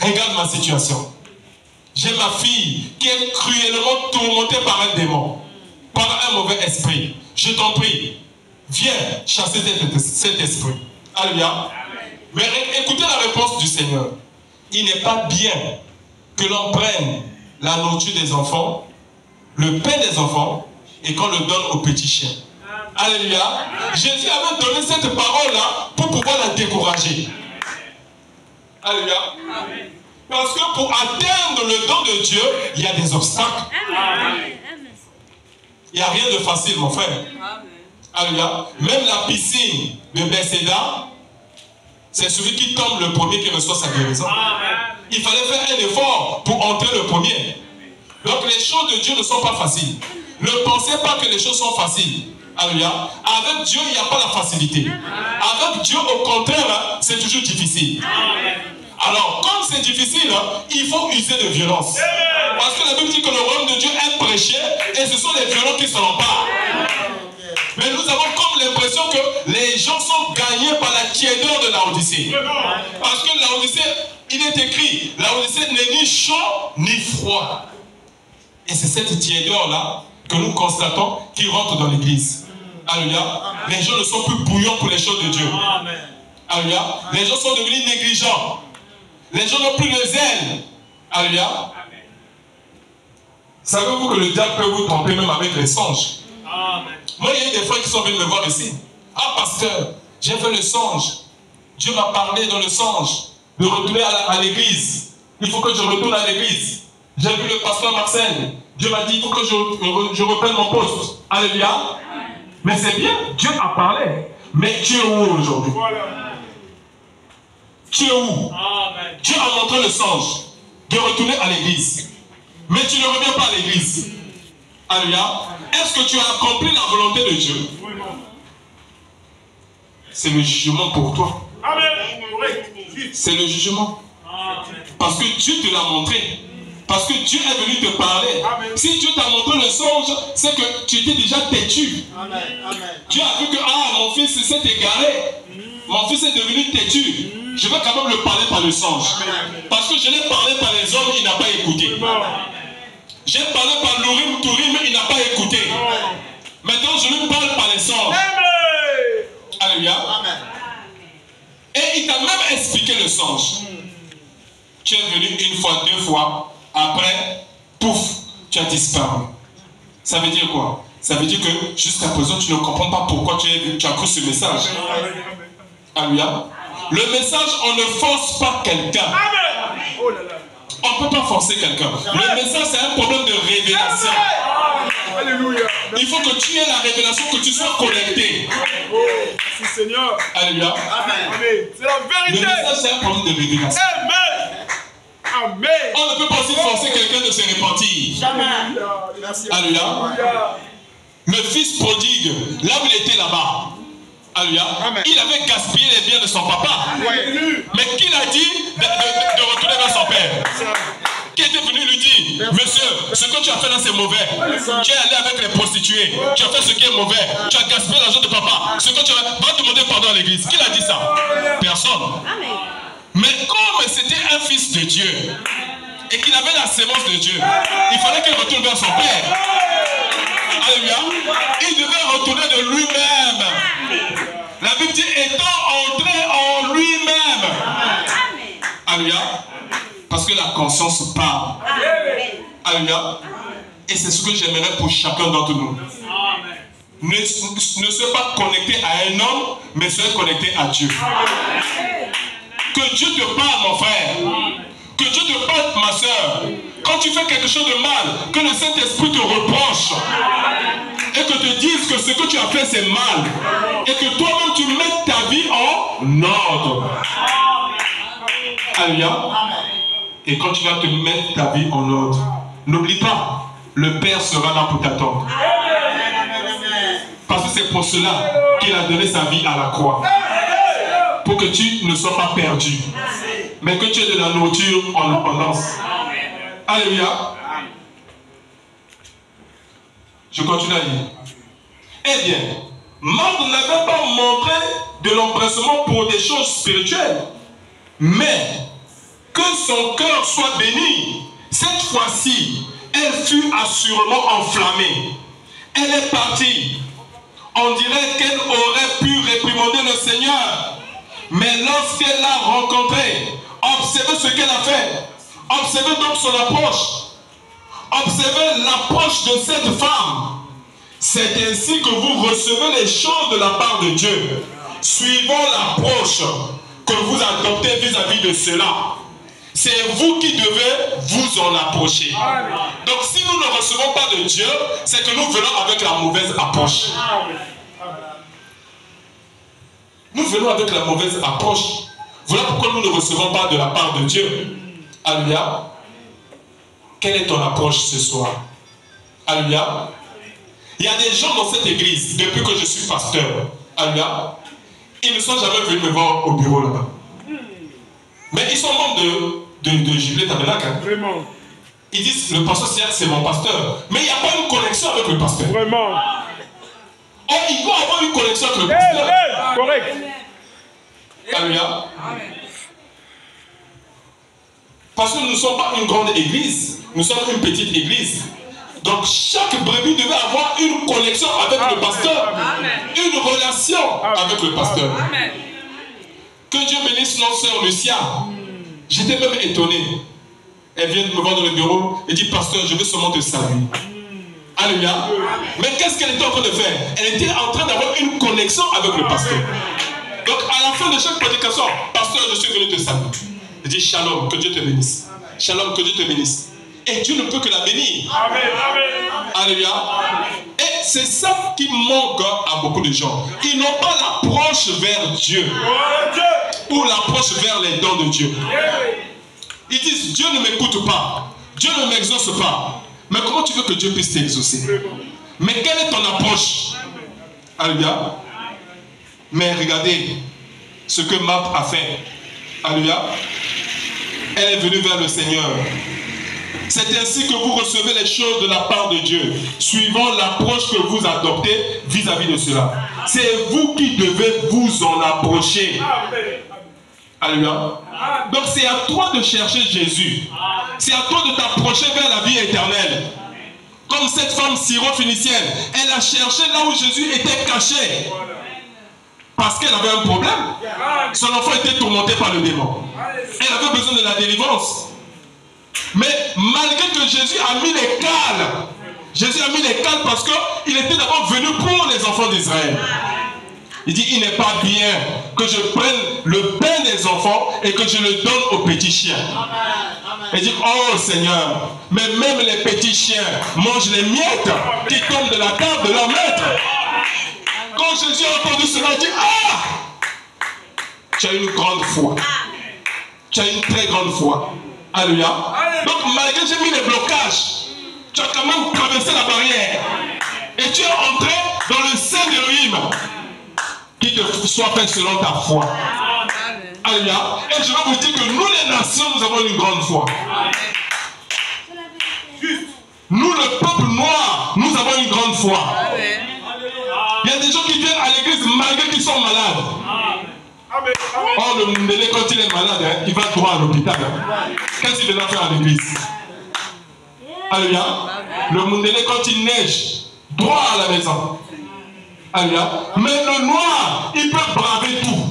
regarde ma situation. J'ai ma fille qui est cruellement tourmentée par un démon, par un mauvais esprit. Je t'en prie, viens chasser cet esprit. Alléluia. Mais écoutez la réponse du Seigneur. Il n'est pas bien que l'on prenne la nourriture des enfants, le pain des enfants, et qu'on le donne aux petits chiens. Alléluia. Jésus avait donné cette parole-là pour pouvoir la décourager. Alléluia. Parce que pour atteindre le don de Dieu, il y a des obstacles. Il n'y a rien de facile, mon frère. Alléluia. Même la piscine de Bethesda, c'est celui qui tombe le premier qui reçoit sa guérison. Il fallait faire un effort pour entrer le premier. Donc les choses de Dieu ne sont pas faciles. Ne pensez pas que les choses sont faciles. Alléluia. Avec Dieu, il n'y a pas la facilité. Avec Dieu, au contraire, c'est toujours difficile. Alors, comme c'est difficile, il faut user de violence. Parce que la Bible dit que le royaume de Dieu est prêché et ce sont les violents qui s'en emparent. Mais nous avons comme l'impression que les gens sont gagnés par la tiédeur de la Odyssée. Parce que la Odyssée, il est écrit, la Odyssée n'est ni chaud ni froid. Et c'est cette tiédeur-là que nous constatons qui rentre dans l'église. Alléluia. Les gens ne sont plus bouillants pour les choses de Dieu. Alléluia. Les gens sont devenus négligents. Les gens n'ont plus le zèle. Alléluia. Savez-vous que le diable peut vous tromper même avec les songes? Moi, il y a des frères qui sont venus me voir ici. Ah, pasteur, j'ai fait le songe. Dieu m'a parlé dans le songe de retourner à l'église. Il faut que je retourne à l'église. J'ai vu le pasteur Marcel. Dieu m'a dit, il faut que je reprenne mon poste. Alléluia. Mais c'est bien, Dieu a parlé. Mais tu es où aujourd'hui? Tu es où? Dieu a montré le songe de retourner à l'église. Mais tu ne reviens pas à l'église. Alléluia. Est-ce que tu as accompli la volonté de Dieu? C'est le jugement pour toi. C'est le jugement. Parce que Dieu te l'a montré. Parce que Dieu est venu te parler. Si Dieu t'a montré le songe, c'est que tu étais déjà têtu. Dieu a vu que mon fils s'est égaré. Mon fils est devenu têtu. Je vais quand même le parler par le songe. Parce que je l'ai parlé par les hommes, il n'a pas écouté. J'ai parlé par l'Urim Tourim, il n'a pas écouté. Maintenant, je lui parle par les songes. Alléluia. Et il t'a même expliqué le songe. Tu es venu une fois, deux fois. Après, pouf, tu as disparu. Ça veut dire quoi? Ça veut dire que jusqu'à présent, tu ne comprends pas pourquoi tu as cru ce message. Alléluia. Le message, on ne force pas quelqu'un. On ne peut pas forcer quelqu'un. Le message, c'est un problème de révélation. Alléluia. Il faut que tu aies la révélation, que tu sois connecté. Oh, merci Seigneur. Alléluia. Amen. C'est la Le vérité. message, c'est un problème de révélation. Amen. Amen. On ne peut pas aussi forcer quelqu'un de se repentir. Jamais. Merci. Alléluia. Le fils prodigue, là où il était là-bas, alléluia, il avait gaspillé les biens de son papa. Mais qui l'a dit de retourner vers son père? Qui était venu lui dire, monsieur, ce que tu as fait là c'est mauvais. Tu es allé avec les prostituées. Tu as fait ce qui est mauvais. Tu as gaspillé l'argent de papa. Ce que tu as... Va demander pardon à l'église. Qui l'a dit ça? Personne. Mais comme c'était un fils de Dieu et qu'il avait la sémence de Dieu, il fallait qu'il retourne vers son père. Alléluia. Il devait retourner de lui-même. La Bible dit étant entré en lui-même. Alléluia. Parce que la conscience parle. Alléluia. Et c'est ce que j'aimerais pour chacun d'entre nous. Ne sois pas connecté à un homme, mais sois connecté à Dieu. Que Dieu te parle, mon frère. Que Dieu te parle, ma soeur. Quand tu fais quelque chose de mal, que le Saint-Esprit te reproche. Et que te dise que ce que tu as fait, c'est mal. Et que toi-même, tu mettes ta vie en ordre. Alléluia. Et quand tu vas te mettre ta vie en ordre, n'oublie pas, le Père sera là pour t'attendre. Parce que c'est pour cela qu'il a donné sa vie à la croix. Pour que tu ne sois pas perdu, mais que tu aies de la nourriture en abondance. Alléluia. Je continue à lire. Eh bien, Marc n'avait pas montré de l'empressement pour des choses spirituelles, mais que son cœur soit béni. Cette fois-ci, elle fut assurément enflammée. Elle est partie. On dirait qu'elle aurait pu réprimander le Seigneur. Mais lorsqu'elle l'a rencontré, observez ce qu'elle a fait. Observez donc son approche. Observez l'approche de cette femme. C'est ainsi que vous recevez les choses de la part de Dieu. Suivant l'approche que vous adoptez vis-à-vis de cela. C'est vous qui devez vous en approcher. Donc si nous ne recevons pas de Dieu, c'est que nous venons avec la mauvaise approche. Nous venons avec la mauvaise approche. Voilà pourquoi nous ne recevons pas de la part de Dieu. Alléluia. Quelle est ton approche ce soir? Alléluia. Il y a des gens dans cette église, depuis que je suis pasteur, alléluia, ils ne sont jamais venus me voir au bureau là-bas. Mais ils sont membres de Jubilé Tabernacle. Vraiment. Ils disent, le pasteur c'est mon pasteur. Mais il n'y a pas une connexion avec le pasteur. Vraiment. Oh, il doit avoir une connexion avec le pasteur. Correct. Alléluia. Parce que nous ne sommes pas une grande église. Nous sommes une petite église. Donc chaque brebis devait avoir une connexion avec le pasteur. Une relation avec le pasteur. Que Dieu bénisse notre sœur Lucia. J'étais même étonné. Elle vient de me voir dans le bureau et dit, pasteur, je veux seulement te saluer. Alléluia. Mais qu'est-ce qu'elle était en train de faire? Elle était en train d'avoir une connexion avec le pasteur. Donc à la fin de chaque prédication, pasteur, je suis venu te saluer. Je dis, shalom, que Dieu te bénisse. Shalom, que Dieu te bénisse. Et Dieu ne peut que la bénir. Amen. Alléluia. Et c'est ça qui manque à beaucoup de gens. Ils n'ont pas l'approche vers Dieu. Ou l'approche vers les dons de Dieu. Ils disent, Dieu ne m'écoute pas. Dieu ne m'exauce pas. Mais comment tu veux que Dieu puisse t'exaucer? Mais quelle est ton approche? Alléluia. Mais regardez ce que Marthe a fait. Alléluia. Elle est venue vers le Seigneur. C'est ainsi que vous recevez les choses de la part de Dieu, suivant l'approche que vous adoptez vis-à-vis de cela. C'est vous qui devez vous en approcher. Alléluia. Donc c'est à toi de chercher Jésus. C'est à toi de t'approcher vers la vie éternelle. Comme cette femme syro-phénicienne, elle a cherché là où Jésus était caché. Parce qu'elle avait un problème. Son enfant était tourmenté par le démon. Elle avait besoin de la délivrance. Mais malgré que Jésus a mis les cales, Jésus a mis les cales parce qu'il était d'abord venu pour les enfants d'Israël. Il dit, il n'est pas bien que je prenne le pain des enfants et que je le donne aux petits chiens. et dire, oh Seigneur, mais même les petits chiens mangent les miettes qui tombent de la table de leur maître. Quand Jésus a entendu cela, il dit, ah, tu as une grande foi. Tu as une très grande foi. Alléluia. Donc malgré que j'ai mis les blocages, tu as quand même traversé la barrière. Et tu es entré dans le sein d'Élohim. Qui te soit fait selon ta foi. Alléluia. Et je vais vous dire que nous les nations, nous avons une grande foi. Nous le peuple noir, nous avons une grande foi. Il y a des gens qui viennent à l'église malgré qu'ils sont malades. Or le Mundélé, quand il est malade, hein, il va droit à l'hôpital. Hein. Qu'est-ce qu'il doit faire à l'église? Alléluia. Le Mundélé, quand il neige, droit à la maison. Alléluia. Mais le noir, il peut braver tout.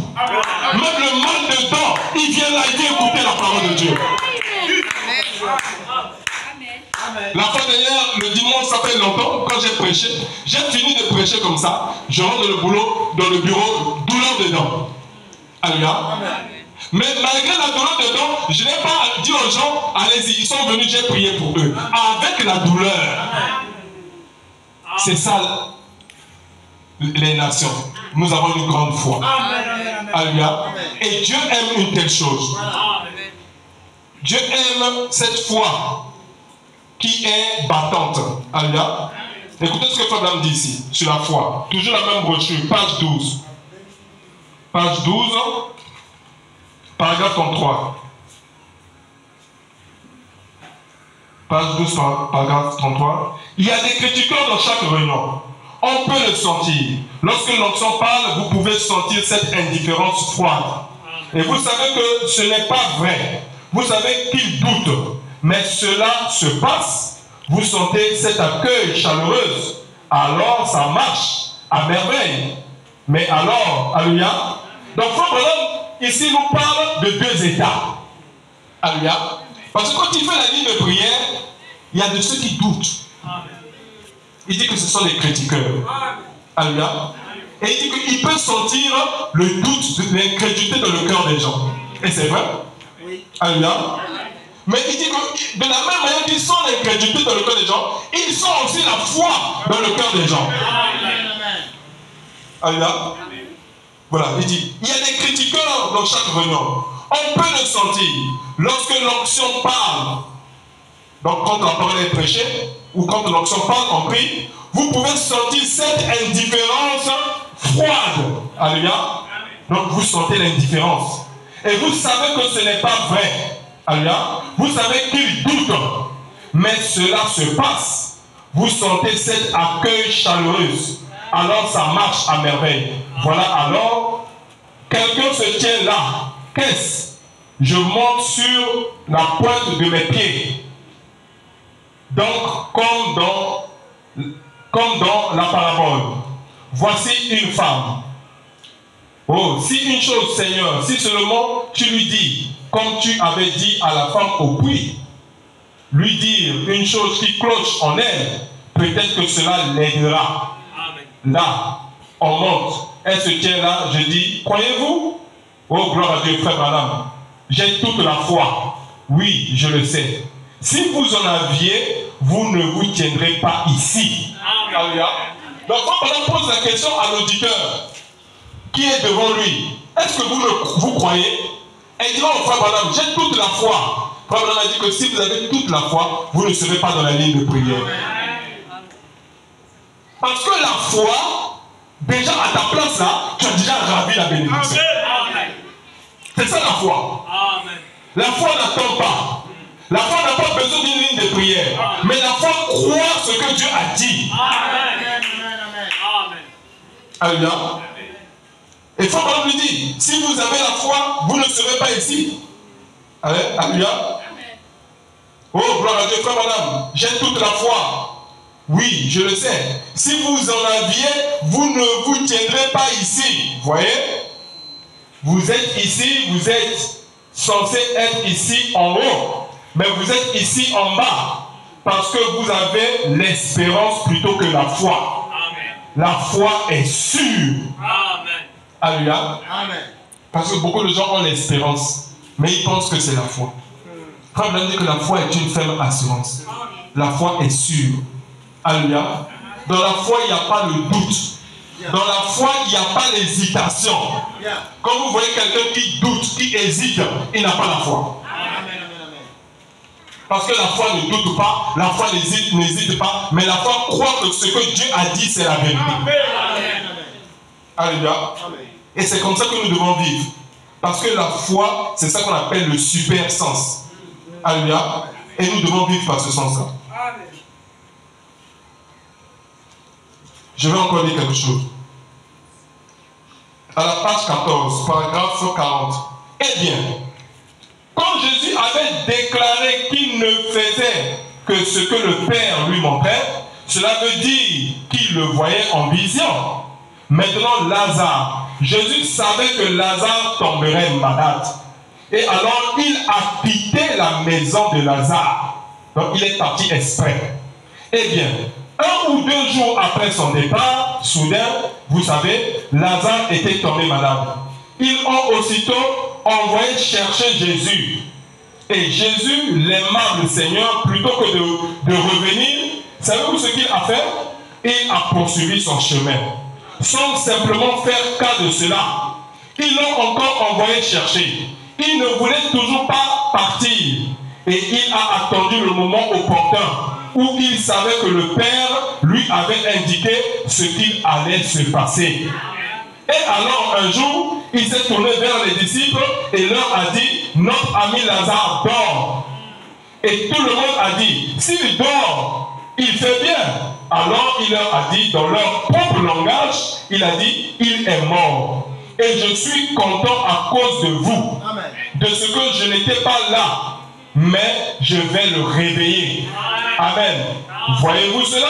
Même le mal de dents, il vient là, il vient écouter la parole de Dieu. La fois dernière, le dimanche, ça fait longtemps, quand j'ai prêché, j'ai fini de prêcher comme ça. Je rentre dans le bureau, douleur de dents. Alléluia. Mais malgré la douleur de dents, je n'ai pas dit aux gens, allez-y, ils sont venus, j'ai prié pour eux. Avec la douleur. C'est ça, les nations. Nous avons une grande foi. Alléluia. Et Dieu aime une telle chose. Dieu aime cette foi qui est battante. Alléluia. Écoutez ce que Fabien dit ici, sur la foi. Toujours la même brochure, page 12. Page 12, paragraphe 33. Page 12, paragraphe 33. Il y a des critiqueurs dans chaque réunion. On peut le sentir. Lorsque l'onction parle, vous pouvez sentir cette indifférence froide. Et vous savez que ce n'est pas vrai. Vous savez qu'ils doutent. Mais cela se passe. Vous sentez cet accueil chaleureux. Alors ça marche à merveille. Mais alors, alléluia. Donc, ici nous parle de deux états. Alléluia. Parce que quand il fait la ligne de prière, il y a de ceux qui doutent. Il dit que ce sont les critiqueurs. Alléluia. Et il dit qu'il peut sentir le doute, l'incrédulité dans le cœur des gens. Et c'est vrai. Alléluia. Mais il dit que de la même manière qu'ils sont l'incrédulité dans le cœur des gens, ils sont aussi la foi dans le cœur des gens. Alléluia. Voilà, il dit, il y a des critiqueurs dans chaque réunion. On peut le sentir lorsque l'onction parle. Donc quand la parole est prêchée, ou quand l'onction parle, on prie, vous pouvez sentir cette indifférence froide. Alléluia. Donc vous sentez l'indifférence. Et vous savez que ce n'est pas vrai. Alléluia. Vous savez qu'ils doutent. Mais cela se passe. Vous sentez cet accueil chaleureux. Alors ça marche à merveille. Voilà, alors, quelqu'un se tient là. Qu'est-ce? Je monte sur la pointe de mes pieds. Donc, comme dans la parabole. Voici une femme. Oh, si une chose, Seigneur, si seulement tu lui dis, comme tu avais dit à la femme au puits, lui dire une chose qui cloche en elle, peut-être que cela l'aidera. Là, on monte. Elle se tient là, je dis, croyez-vous? Oh, gloire à Dieu, frère Madame. J'ai toute la foi. Oui, je le sais. Si vous en aviez, vous ne vous tiendrez pas ici. Alléluia. Donc, quand on pose la question à l'auditeur qui est devant lui, est-ce que vous croyez? Et il dit, oh, frère Madame, j'ai toute la foi. Frère Madame a dit que si vous avez toute la foi, vous ne serez pas dans la ligne de prière. Parce que la foi, déjà à ta place là, tu as déjà ravi la bénédiction. C'est ça la foi. Amen. La foi n'attend pas. La foi n'a pas besoin d'une ligne de prière. Mais la foi croit ce que Dieu a dit. Amen. Alléluia. Et Frère Madame lui dit, si vous avez la foi, vous ne serez pas ici. Alléluia. Oh, gloire à Dieu, Frère Madame, j'ai toute la foi. Oui, je le sais. Si vous en aviez, vous ne vous tiendrez pas ici. Vous voyez? Vous êtes ici, vous êtes censé être ici en haut. Mais vous êtes ici en bas. Parce que vous avez l'espérance plutôt que la foi. Amen. La foi est sûre. Amen. Alléluia. Amen. Parce que beaucoup de gens ont l'espérance. Mais ils pensent que c'est la foi. Frère Branham dit que la foi est une ferme assurance. La foi est sûre. Alléluia. Dans la foi, il n'y a pas de doute. Dans la foi, il n'y a pas l'hésitation. Quand vous voyez quelqu'un qui doute, qui hésite, il n'a pas la foi. Parce que la foi ne doute pas, la foi n'hésite pas, mais la foi croit que ce que Dieu a dit, c'est la vérité. Alléluia. Et c'est comme ça que nous devons vivre. Parce que la foi, c'est ça qu'on appelle le super sens. Alléluia. Et nous devons vivre par ce sens-là. Je vais encore dire quelque chose. À la page 14, paragraphe 40. Eh bien, quand Jésus avait déclaré qu'il ne faisait que ce que le Père lui montrait, cela veut dire qu'il le voyait en vision. Maintenant, Lazare. Jésus savait que Lazare tomberait malade. Et alors, il a quitté la maison de Lazare. Donc, il est parti exprès. Eh bien, 1 ou 2 jours après son départ, soudain, vous savez, Lazare était tombé malade. Ils ont aussitôt envoyé chercher Jésus. Et Jésus, l'aimable Seigneur, plutôt que de revenir, savez-vous ce qu'il a fait? Il a poursuivi son chemin. Sans simplement faire cas de cela, ils l'ont encore envoyé chercher. Il ne voulait toujours pas partir. Et il a attendu le moment opportun où il savait que le Père lui avait indiqué ce qu'il allait se passer. Et alors un jour, il s'est tourné vers les disciples et leur a dit, notre ami Lazare dort. Et tout le monde a dit, s'il dort, il fait bien. Alors il leur a dit, dans leur propre langage, il a dit, il est mort. Et je suis content à cause de vous, de ce que je n'étais pas là, mais je vais le réveiller. Amen. Voyez-vous cela?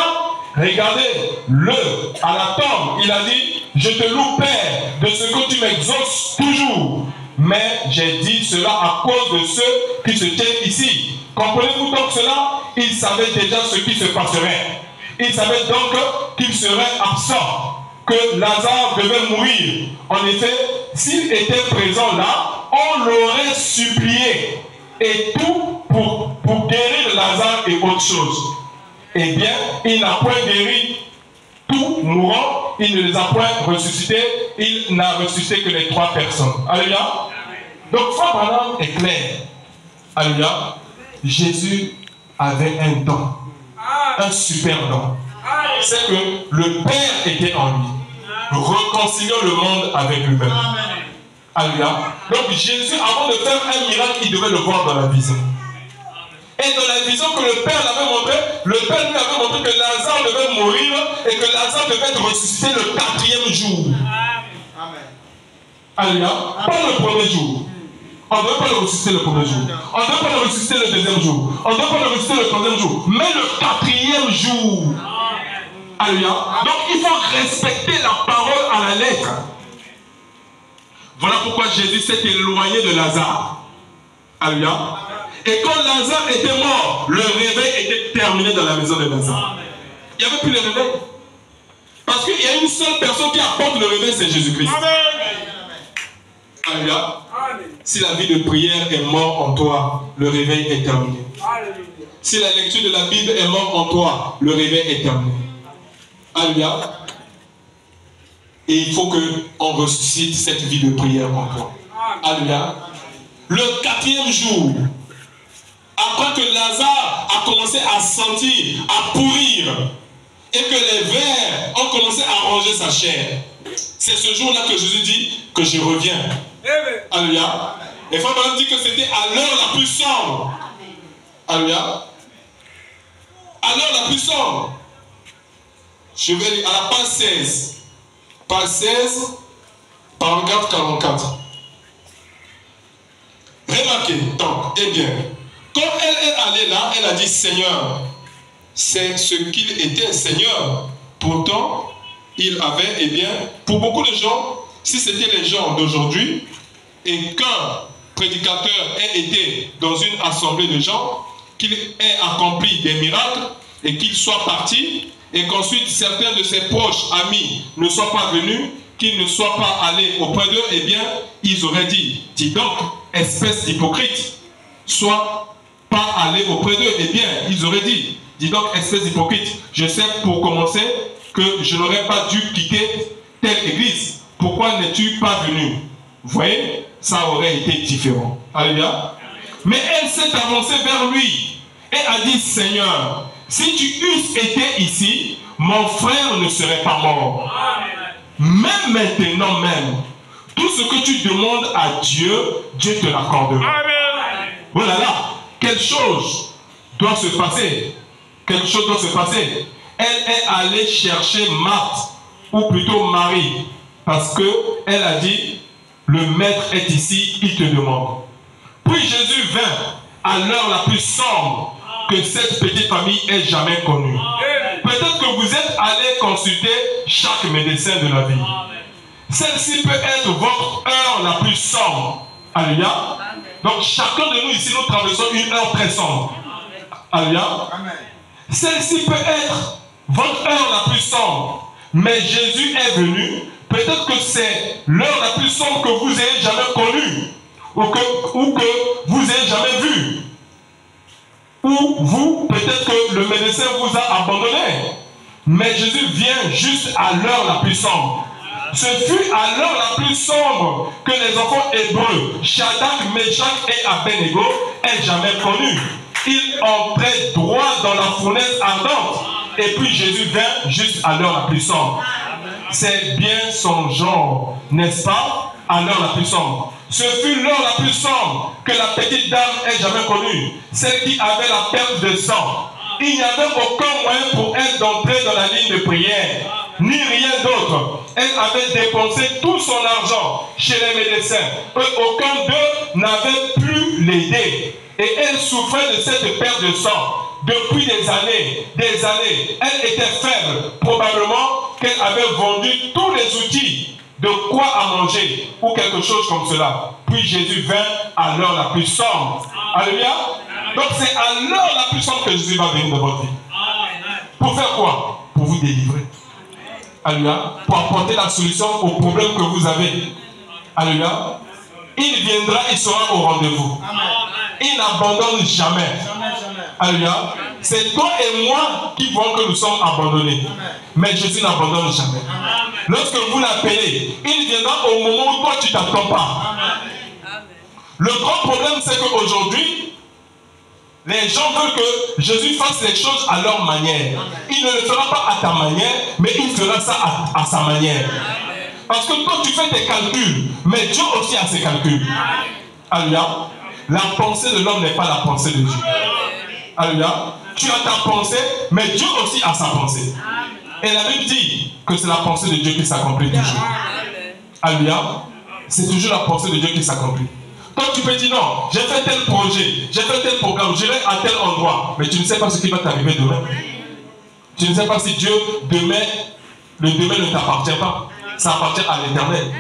Regardez-le à la tombe. Il a dit, je te loue Père de ce que tu m'exauces toujours. Mais j'ai dit cela à cause de ceux qui se tiennent ici. Comprenez-vous donc cela? Il savait déjà ce qui se passerait. Il savait donc qu'il serait absent, que Lazare devait mourir. En effet, s'il était présent là, on l'aurait supplié. Et tout pour guérir Lazare et autre chose. Eh bien, il n'a point guéri tout mourant, il ne les a point ressuscités, il n'a ressuscité que les 3 personnes. Alléluia. Donc, Frère Branham est clair. Alléluia. Jésus avait un don, un super don. C'est que le Père était en lui, réconciliant le monde avec lui-même. Alléluia. Donc Jésus, avant de faire un miracle, il devait le voir dans la vision. Et dans la vision que le Père l'avait montré, le Père lui avait montré que Lazare devait mourir et que Lazare devait être ressuscité le 4e jour. Alléluia. Pas le 1er jour. On ne devait pas le ressusciter le 1er jour. On ne devait pas le ressusciter le 2e jour. On ne devait pas le ressusciter le 3e jour. Mais le 4e jour. Alléluia. Donc il faut respecter la parole à la lettre. Voilà pourquoi Jésus s'est éloigné de Lazare. Alléluia. Et quand Lazare était mort, le réveil était terminé dans la maison de Lazare. Il n'y avait plus de réveil. Parce qu'il y a une seule personne qui apporte le réveil, c'est Jésus-Christ. Alléluia. Si la vie de prière est morte en toi, le réveil est terminé. Si la lecture de la Bible est morte en toi, le réveil est terminé. Alléluia. Et il faut qu'on ressuscite cette vie de prière en toi. Alléluia. Le 4e jour, après que Lazare a commencé à sentir, à pourrir, et que les vers ont commencé à ranger sa chair, c'est ce jour-là que Jésus dit que je reviens. Alléluia. Et Frère Branham dit que c'était à l'heure la plus sombre. Alléluia. À l'heure la plus sombre. Je vais lire à la page 16. Page 16, paragraphe 44. Remarquez, donc, eh bien, quand elle est allée là, elle a dit, Seigneur, c'est ce qu'il était, Seigneur. Pourtant, il avait, eh bien, pour beaucoup de gens, si c'était les gens d'aujourd'hui, et qu'un prédicateur ait été dans une assemblée de gens, qu'il ait accompli des miracles, et qu'il soit parti, et qu'ensuite certains de ses proches amis ne soient pas venus, qu'ils ne soient pas allés auprès d'eux, eh bien, ils auraient dit, dis donc, espèce d'hypocrite, soit pas aller auprès d'eux. Eh bien, ils auraient dit, dis donc, espèce d'hypocrite, je sais pour commencer que je n'aurais pas dû quitter telle église. Pourquoi n'es-tu pas venu? Vous voyez, ça aurait été différent. Alléluia. Mais elle s'est avancée vers lui et a dit, Seigneur, si tu eusses été ici, mon frère ne serait pas mort. Même maintenant même, tout ce que tu demandes à Dieu, Dieu te l'accordera. Oh là là, quelque chose doit se passer. Quelque chose doit se passer. Elle est allée chercher Marthe, ou plutôt Marie, parce qu'elle a dit, le maître est ici, il te demande. Puis Jésus vint à l'heure la plus sombre que cette petite famille ait jamais connue. Peut-être que vous êtes allé consulter chaque médecin de la vie. Celle-ci peut être votre heure la plus sombre. Alléluia. Donc chacun de nous ici, nous traversons une heure très sombre. Alléluia. Celle-ci peut être votre heure la plus sombre. Mais Jésus est venu. Peut-être que c'est l'heure la plus sombre que vous ayez jamais connue. Ou que vous ayez jamais vu. Ou vous, peut-être que le médecin vous a abandonné. Mais Jésus vient juste à l'heure la plus sombre. Ce fut à l'heure la plus sombre que les enfants hébreux, Shadrach, Meshach et Abednego, aient jamais connu. Ils entraient droit dans la fournaise ardente. Et puis Jésus vient juste à l'heure la plus sombre. C'est bien son genre, n'est-ce pas? À l'heure la plus sombre. Ce fut l'heure la plus sombre que la petite dame ait jamais connue. Celle qui avait la perte de sang. Il n'y avait aucun moyen pour elle d'entrer dans la ligne de prière, ni rien d'autre. Elle avait dépensé tout son argent chez les médecins. Aucun d'eux n'avait pu l'aider. Et elle souffrait de cette perte de sang depuis des années, des années. Elle était faible, probablement qu'elle avait vendu tous les outils de quoi à manger ou quelque chose comme cela. Puis Jésus vint à l'heure la plus sombre. Alléluia. Donc c'est à l'heure la plus sombre que Jésus va venir dans votre vie. Pour faire quoi? Pour vous délivrer. Alléluia. Pour apporter la solution aux problèmes que vous avez. Alléluia. Il viendra, il sera au rendez-vous. Il n'abandonne jamais. Alléluia. C'est toi et moi qui voyons que nous sommes abandonnés. Mais Jésus n'abandonne jamais. Lorsque vous l'appelez, il viendra au moment où toi tu ne t'attends pas. Le grand problème, c'est qu'aujourd'hui, les gens veulent que Jésus fasse les choses à leur manière. Il ne le fera pas à ta manière, mais il fera ça à sa manière. Parce que toi, tu fais tes calculs, mais Dieu aussi a ses calculs. Alléluia. La pensée de l'homme n'est pas la pensée de Dieu. Alléluia. Tu as ta pensée, mais Dieu aussi a sa pensée. Et la Bible dit que c'est la pensée de Dieu qui s'accomplit toujours. Alléluia. C'est toujours la pensée de Dieu qui s'accomplit. Toi, tu peux dire non, j'ai fait tel projet, j'ai fait tel programme, j'irai à tel endroit. Mais tu ne sais pas ce qui va t'arriver demain. Tu ne sais pas si Dieu, demain, le demain ne t'appartient pas. Ça appartient à l'Éternel.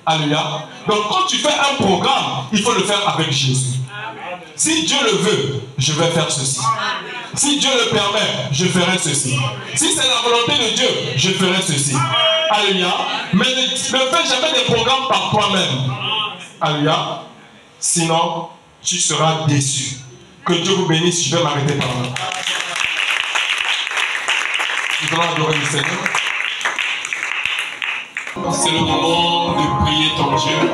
Alléluia. Donc quand tu fais un programme, il faut le faire avec Jésus. Si Dieu le veut, je vais faire ceci. Si Dieu le permet, je ferai ceci. Si c'est la volonté de Dieu, je ferai ceci. Alléluia. Mais ne fais jamais des programmes par toi-même. Alléluia. Sinon, tu seras déçu. Que Dieu vous bénisse. Je vais m'arrêter par là. Nous allons adorer le Seigneur. C'est le moment de prier ton Dieu.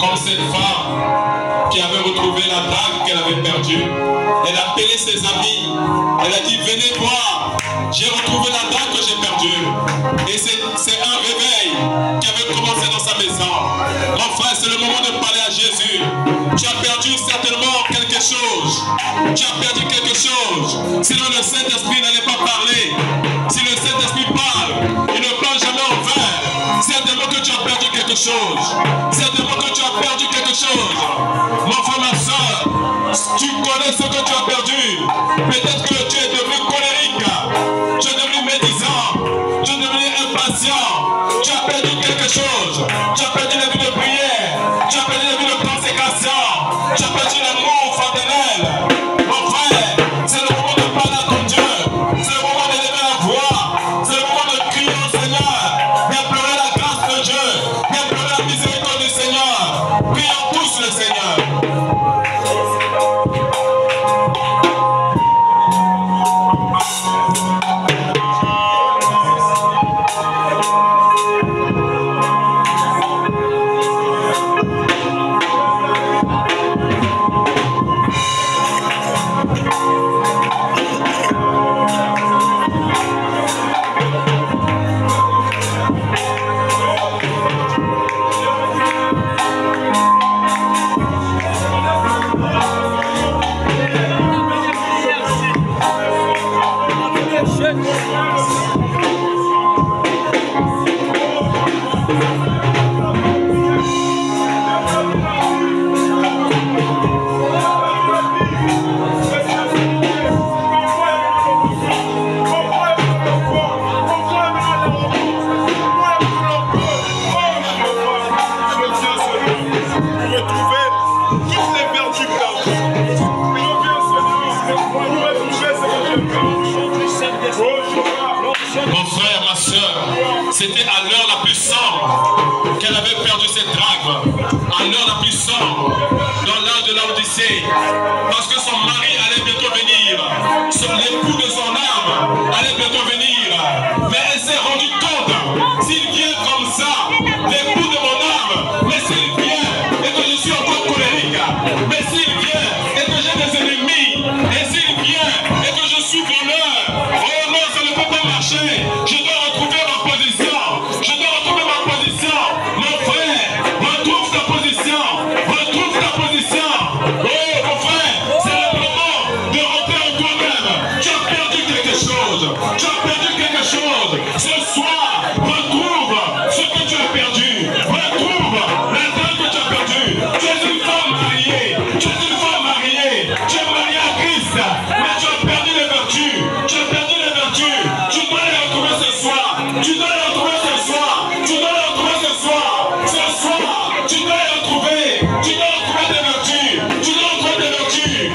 Comme cette femme qui avait retrouvé la dague qu'elle avait perdue. Elle a appelé ses amis. Elle a dit, venez voir. J'ai retrouvé la dague que j'ai perdue. Et c'est un réveil qui avait commencé dans sa maison. Mon frère, c'est le moment de parler à Jésus. Tu as perdu certainement quelque chose. Tu as perdu quelque chose. Sinon le Saint-Esprit n'allait pas parler. Si le Saint-Esprit parle, il ne parle jamais en vain. Certainement que tu as perdu quelque chose. Certainement que tu as perdu quelque chose. Mon frère, ma soeur, tu connais ce que tu as perdu. Peut-être que tu es devenu colérique. Tu es devenu médisant. Tu es devenu impatient. Tu as perdu quelque chose. Tu as perdu la vie de prière. Tu as perdu la vie de consécration. Tu as perdu l'amour fraternel. Mon frère, c'est le moment de parler à ton Dieu. C'est le moment de lever la voix. C'est le moment de crier au Seigneur. D'implorer la grâce de Dieu. D'implorer la miséricorde du Seigneur. Prions tous le Seigneur. C'était à l'heure la plus sombre qu'elle avait perdu cette drague. À l'heure la plus sombre, dans l'âge de l'Odyssée. Parce que son mari allait bientôt venir. L'époux de son âme allait bientôt venir. Mais elle s'est rendue compte, s'il vient comme ça, l'époux de mon âme, mais s'il vient et que je suis encore colérique, mais s'il vient et que j'ai des ennemis, et s'il vient et que je suis voleur, oh non, ça ne peut pas marcher. Je dois retrouver ma position. Je dois retrouver ma position. Mon frère, retrouve ta position. Retrouve ta position. Oh, mon frère, c'est le moment de rentrer en toi-même. Tu as perdu quelque chose. Tu as perdu quelque chose. Ce soir, retrouve ce que tu as perdu. Retrouve la dame que tu as perdue. Tu es une femme mariée. Tu es une femme mariée. Tu es mariée à Christ. Mais tu as perdu les vertus. Tu as perdu les vertus. Tu dois les retrouver ce soir. Tu dois les retrouver ce soir. Tu dois les retrouver ce soir. Ce soir, tu dois les retrouver. Tu dois retrouver tes vertus. Tu dois retrouver tes vertus.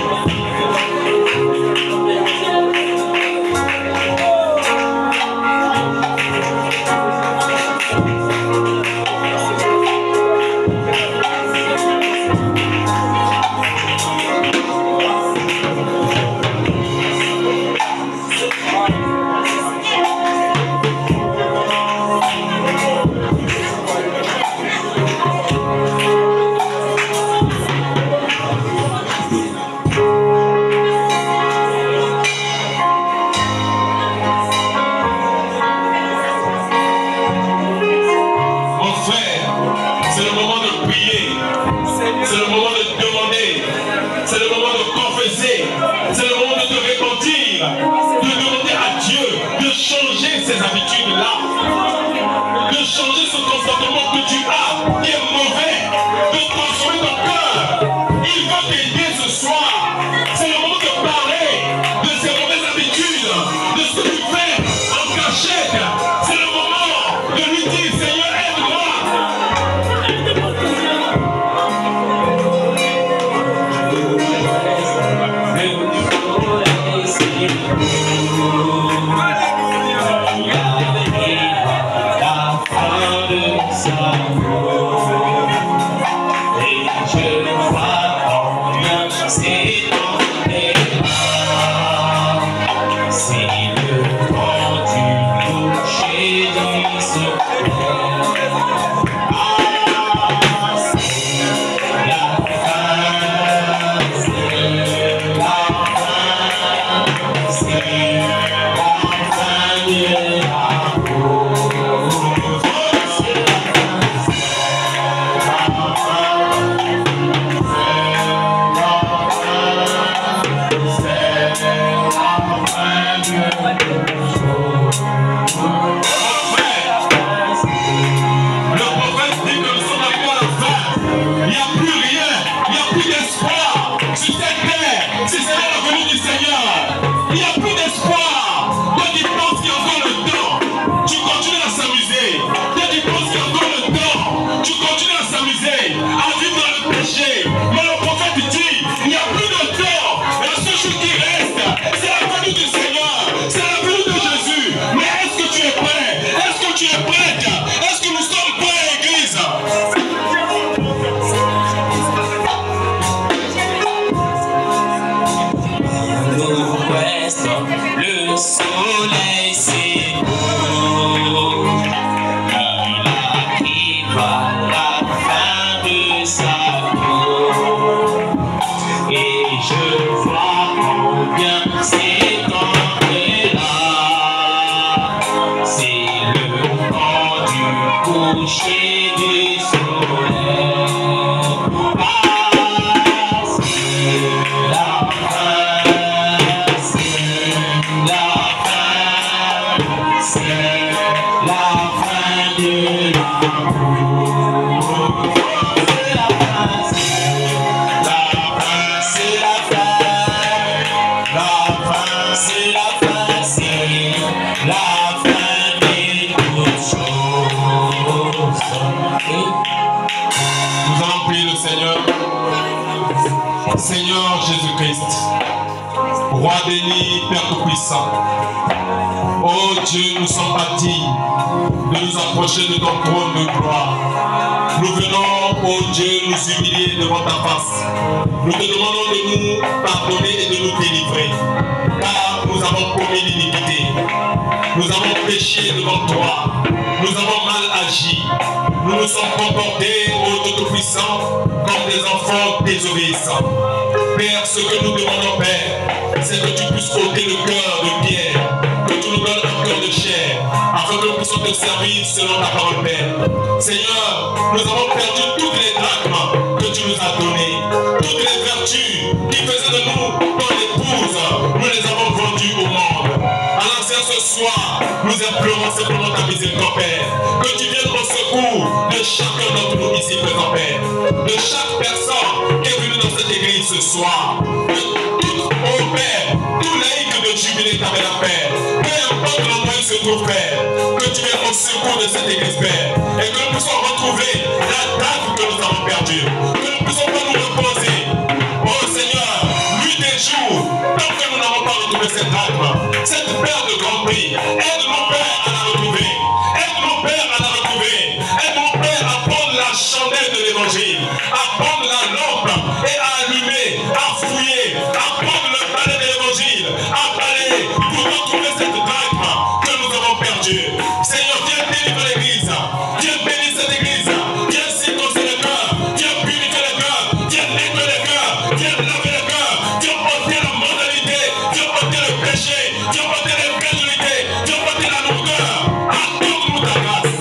Roi béni, Père Tout-Puissant. Oh Dieu, nous ne sommes pas dignes de nous approcher de ton trône de gloire. Nous venons, oh Dieu, nous humilier devant ta face. Nous te demandons de nous pardonner et de nous délivrer. Car nous avons commis l'iniquité. Nous avons péché devant toi. Nous avons mal agi. Nous nous sommes comportés, ô Dieu Tout-Puissant, comme des enfants désobéissants. Père, ce que nous demandons, Père, c'est que tu puisses ôter le cœur de pierre, que tu nous donnes un cœur de chair, afin que nous puissions te servir selon ta parole, Père. Seigneur, nous avons perdu toutes les drachmes que tu nous as données, toutes les vertus qui faisaient de nous ton épouse, nous les avons vendues au monde. Alors, Seigneur, ce soir, nous implorons simplement ta miséricorde, Père, que tu viennes au secours de chacun d'entre nous ici présent, Père, de chaque personne qui est venue dans cette église ce soir, de tout, oh Père, tout laïc de jubilé ta Père, peu importe l'endroit où il se trouve, Père, que tu viennes au secours de cette église, Père, et que nous puissions retrouver la date que nous avons perdue, que nous ne puissions pas nous reposer. Oh Seigneur, nuit et jour, tant que nous n'avons pas retrouvé cette date, cette paire de grand prix, aide-nous, Père, à la retrouver. Aide-nous, Père, à la retrouver. Aide-nous, Père, à prendre la chandelle de l'évangile, à prendre la lampe et à allumer, à fouiller, à prendre le balai de l'évangile, à balayer pour retrouver cette drachme que nous avons perdue. Seigneur, viens délivrer l'église, viens bénir cette église, viens circoncire le cœur, viens purifier le cœur, viens nettoyer le cœur, viens laver le cœur, viens ôter la moralité, viens ôter le péché, viens ôter l'incrédulité, viens ôter la lourdeur. Accorde-nous ta grâce.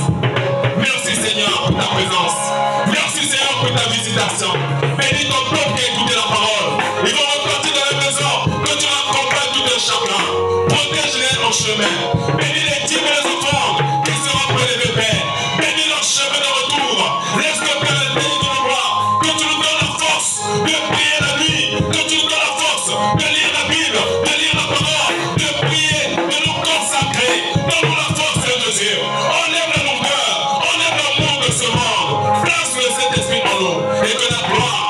Merci Seigneur pour ta présence. Merci Seigneur pour ta visitation. Bénis ton peuple qui a écouté la parole. Ils vont repartir dans la maison. Que tu accompagnes tout un chacun. Protège-les en chemin. Bénis les dîmes et les offrandes qui seront prélevés, Père. Bénis leur chemin de retour. Laisse le Père le béni de nos bras. Que tu nous donnes la force de prier la nuit. Que tu nous donnes la force de lire la Bible, de lire la parole, de prier, de nous consacrer. Donne-nous la force, Seigneur Jésus. Enlève la longueur, enlève l'amour de ce monde. Place le Saint-Esprit en nous et que la gloire